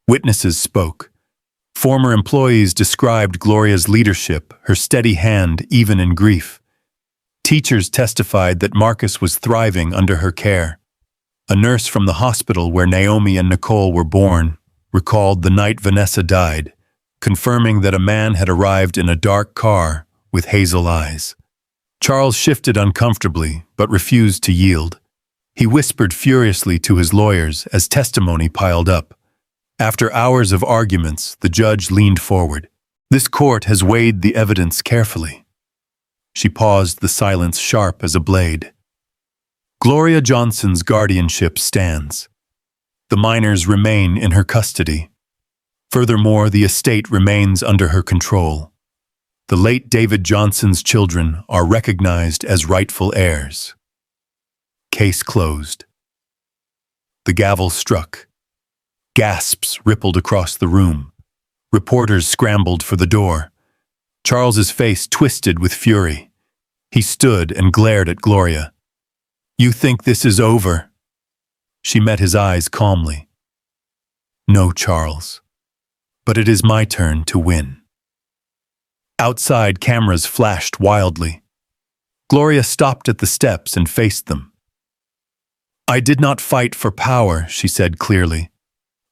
A: Witnesses spoke. Former employees described Gloria's leadership, her steady hand even in grief. Teachers testified that Marcus was thriving under her care. A nurse from the hospital where Naomi and Nicole were born recalled the night Vanessa died, confirming that a man had arrived in a dark car with hazel eyes. Charles shifted uncomfortably, but refused to yield. He whispered furiously to his lawyers as testimony piled up. After hours of arguments, the judge leaned forward. This court has weighed the evidence carefully. She paused, the silence sharp as a blade. Gloria Johnson's guardianship stands. The minors remain in her custody. Furthermore, the estate remains under her control. The late David Johnson's children are recognized as rightful heirs. Case closed. The gavel struck. Gasps rippled across the room. Reporters scrambled for the door. Charles's face twisted with fury. He stood and glared at Gloria. You think this is over? She met his eyes calmly. No, Charles. But it is my turn to win. Outside, cameras flashed wildly. Gloria stopped at the steps and faced them. I did not fight for power, she said clearly.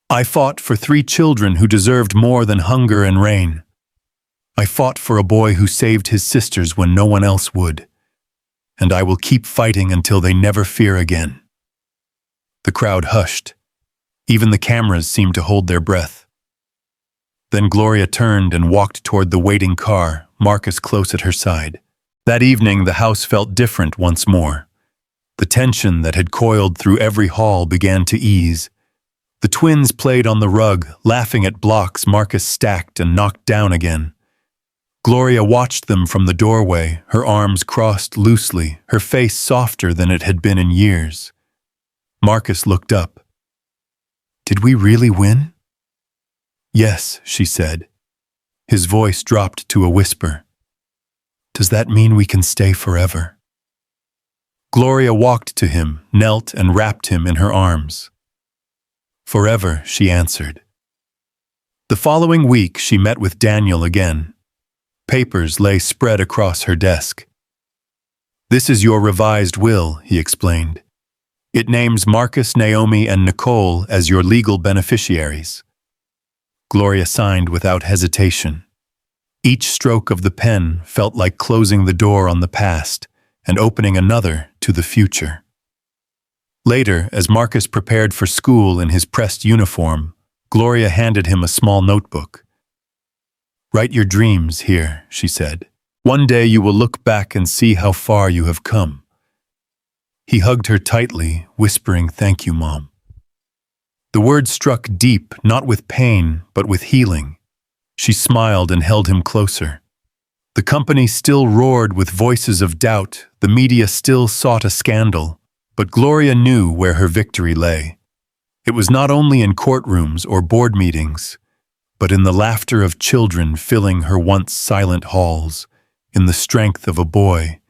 A: I fought for 3 children who deserved more than hunger and rain. I fought for a boy who saved his sisters when no one else would. And I will keep fighting until they never fear again. The crowd hushed. Even the cameras seemed to hold their breath. Then Gloria turned and walked toward the waiting car, Marcus close at her side. That evening, the house felt different once more. The tension that had coiled through every hall began to ease. The twins played on the rug, laughing at blocks Marcus stacked and knocked down again. Gloria watched them from the doorway, her arms crossed loosely, her face softer than it had been in years. Marcus looked up. Did we really win? Yes, she said. His voice dropped to a whisper. Does that mean we can stay forever? Gloria walked to him, knelt and wrapped him in her arms. Forever, she answered. The following week, she met with Daniel again. Papers lay spread across her desk. This is your revised will, he explained. It names Marcus, Naomi, and Nicole as your legal beneficiaries. Gloria signed without hesitation. Each stroke of the pen felt like closing the door on the past and opening another to the future. Later, as Marcus prepared for school in his pressed uniform, Gloria handed him a small notebook. Write your dreams here, she said. One day you will look back and see how far you have come. He hugged her tightly, whispering, "Thank you, Mom." The words struck deep, not with pain, but with healing. She smiled and held him closer. The company still roared with voices of doubt, the media still sought a scandal, but Gloria knew where her victory lay. It was not only in courtrooms or board meetings, but in the laughter of children filling her once silent halls, in the strength of a boy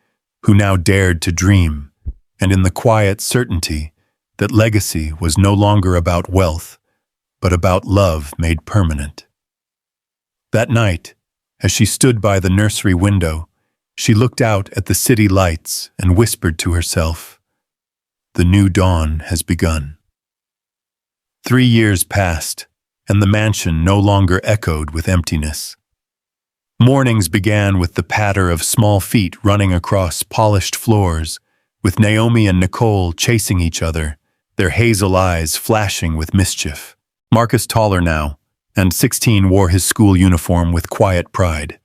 A: who now dared to dream, and in the quiet certainty that legacy was no longer about wealth, but about love made permanent. That night, as she stood by the nursery window, she looked out at the city lights and whispered to herself, "The new dawn has begun." 3 years passed, and the mansion no longer echoed with emptiness. Mornings began with the patter of small feet running across polished floors, with Naomi and Nicole chasing each other, their hazel eyes flashing with mischief. Marcus, taller now, and 16, wore his school uniform with quiet pride.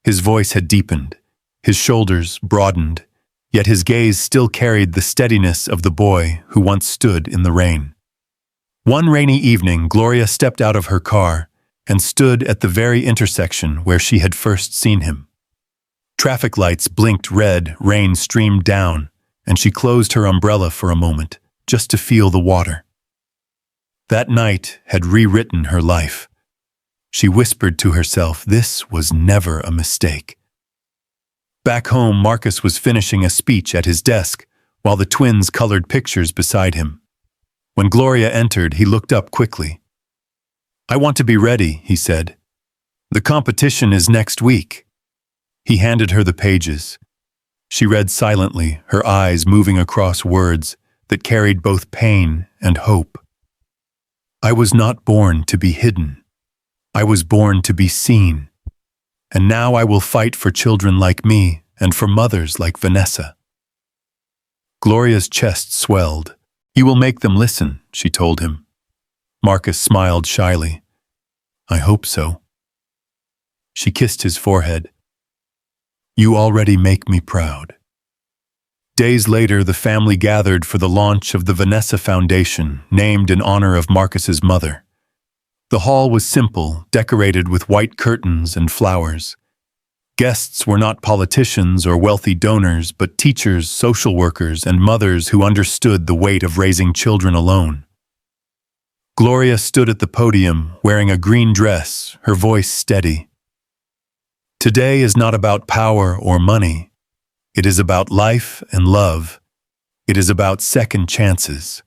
A: His voice had deepened, his shoulders broadened, yet his gaze still carried the steadiness of the boy who once stood in the rain. One rainy evening, Gloria stepped out of her car and stood at the very intersection where she had first seen him. Traffic lights blinked red, rain streamed down, and she closed her umbrella for a moment, just to feel the water. That night had rewritten her life. She whispered to herself, this was never a mistake. Back home, Marcus was finishing a speech at his desk, while the twins colored pictures beside him. When Gloria entered, he looked up quickly. "I want to be ready," he said. "The competition is next week." He handed her the pages. She read silently, her eyes moving across words that carried both pain and hope. "I was not born to be hidden. I was born to be seen. And now I will fight for children like me and for mothers like Vanessa." Gloria's chest swelled. "You will make them listen," she told him. Marcus smiled shyly. "I hope so." She kissed his forehead. "You already make me proud." Days later, the family gathered for the launch of the Vanessa Foundation, named in honor of Marcus's mother. The hall was simple, decorated with white curtains and flowers. Guests were not politicians or wealthy donors, but teachers, social workers, and mothers who understood the weight of raising children alone. Gloria stood at the podium, wearing a green dress, her voice steady. "Today is not about power or money. It is about life and love. It is about second chances."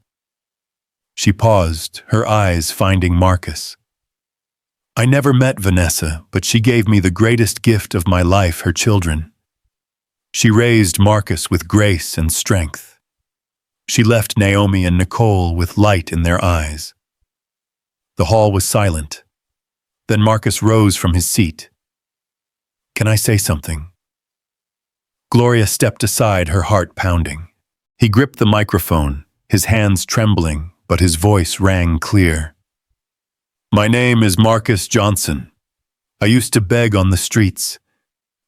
A: She paused, her eyes finding Marcus. "I never met Vanessa, but she gave me the greatest gift of my life, her children. She raised Marcus with grace and strength. She left Naomi and Nicole with light in their eyes." The hall was silent. Then Marcus rose from his seat. "Can I say something?" Gloria stepped aside, her heart pounding. He gripped the microphone, his hands trembling, but his voice rang clear. "My name is Marcus Johnson. I used to beg on the streets.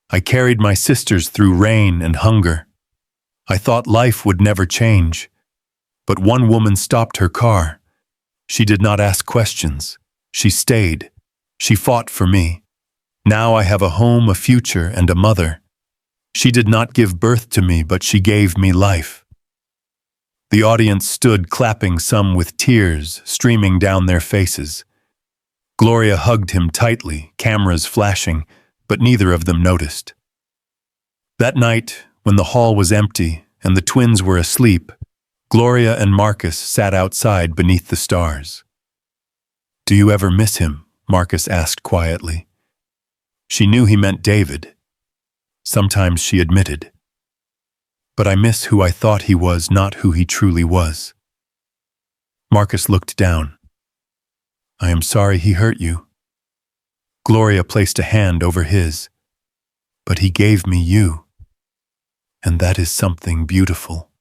A: I carried my sisters through rain and hunger. I thought life would never change. But one woman stopped her car. She did not ask questions. She stayed. She fought for me. Now I have a home, a future, and a mother. She did not give birth to me, but she gave me life." The audience stood clapping, some with tears streaming down their faces. Gloria hugged him tightly, cameras flashing, but neither of them noticed. That night, when the hall was empty and the twins were asleep, Gloria and Marcus sat outside beneath the stars. "Do you ever miss him?" Marcus asked quietly. She knew he meant David. Sometimes she admitted. "But I miss who I thought he was, not who he truly was." Marcus looked down. "I am sorry he hurt you." Gloria placed a hand over his. "But he gave me you. And that is something beautiful."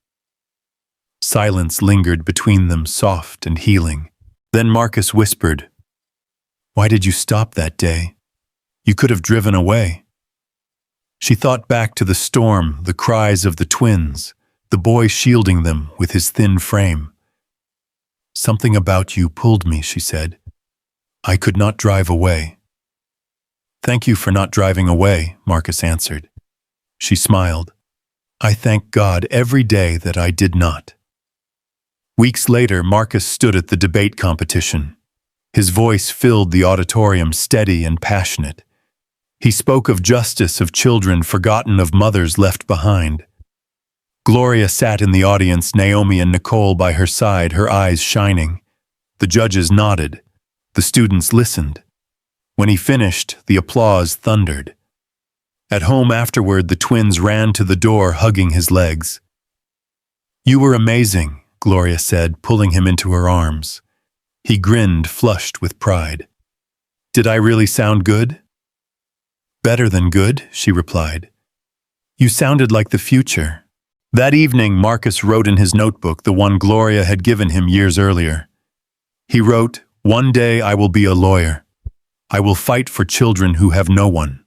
A: Silence lingered between them, soft and healing. Then Marcus whispered, "Why did you stop that day? You could have driven away." She thought back to the storm, the cries of the twins, the boy shielding them with his thin frame. "Something about you pulled me," she said. "I could not drive away." "Thank you for not driving away," Marcus answered. She smiled. "I thank God every day that I did not." Weeks later, Marcus stood at the debate competition. His voice filled the auditorium, steady and passionate. He spoke of justice, of children forgotten, of mothers left behind. Gloria sat in the audience, Naomi and Nicole by her side, her eyes shining. The judges nodded. The students listened. When he finished, the applause thundered. At home afterward, the twins ran to the door, hugging his legs. "You were amazing," Gloria said, pulling him into her arms. He grinned, flushed with pride. "Did I really sound good?" "Better than good," she replied. "You sounded like the future." That evening, Marcus wrote in his notebook, the one Gloria had given him years earlier. He wrote, "One day I will be a lawyer. I will fight for children who have no one.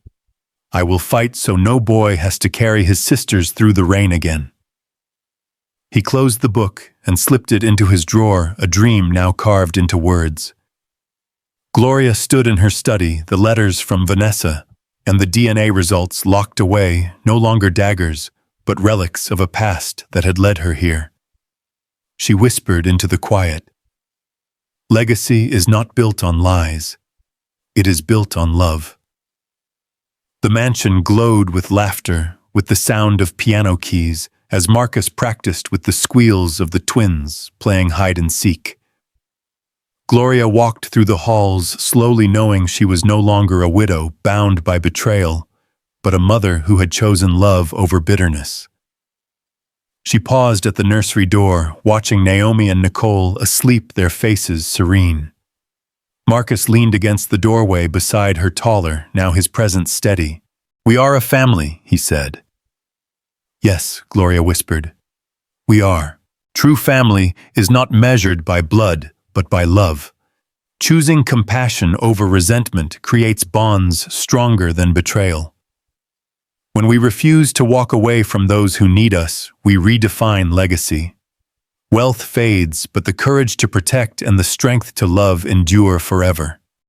A: I will fight so no boy has to carry his sisters through the rain again." He closed the book and slipped it into his drawer, a dream now carved into words. Gloria stood in her study, the letters from Vanessa and the DNA results locked away, no longer daggers, but relics of a past that had led her here. She whispered into the quiet, "Legacy is not built on lies. It is built on love." The mansion glowed with laughter, with the sound of piano keys, as Marcus practiced with the squeals of the twins playing hide-and-seek. Gloria walked through the halls, slowly knowing she was no longer a widow bound by betrayal, but a mother who had chosen love over bitterness. She paused at the nursery door, watching Naomi and Nicole asleep, their faces serene. Marcus leaned against the doorway beside her, taller, now his presence steady. "We are a family," he said. "Yes," Gloria whispered. "We are. True family is not measured by blood, but by love. Choosing compassion over resentment creates bonds stronger than betrayal. When we refuse to walk away from those who need us, we redefine legacy. Wealth fades, but the courage to protect and the strength to love endure forever."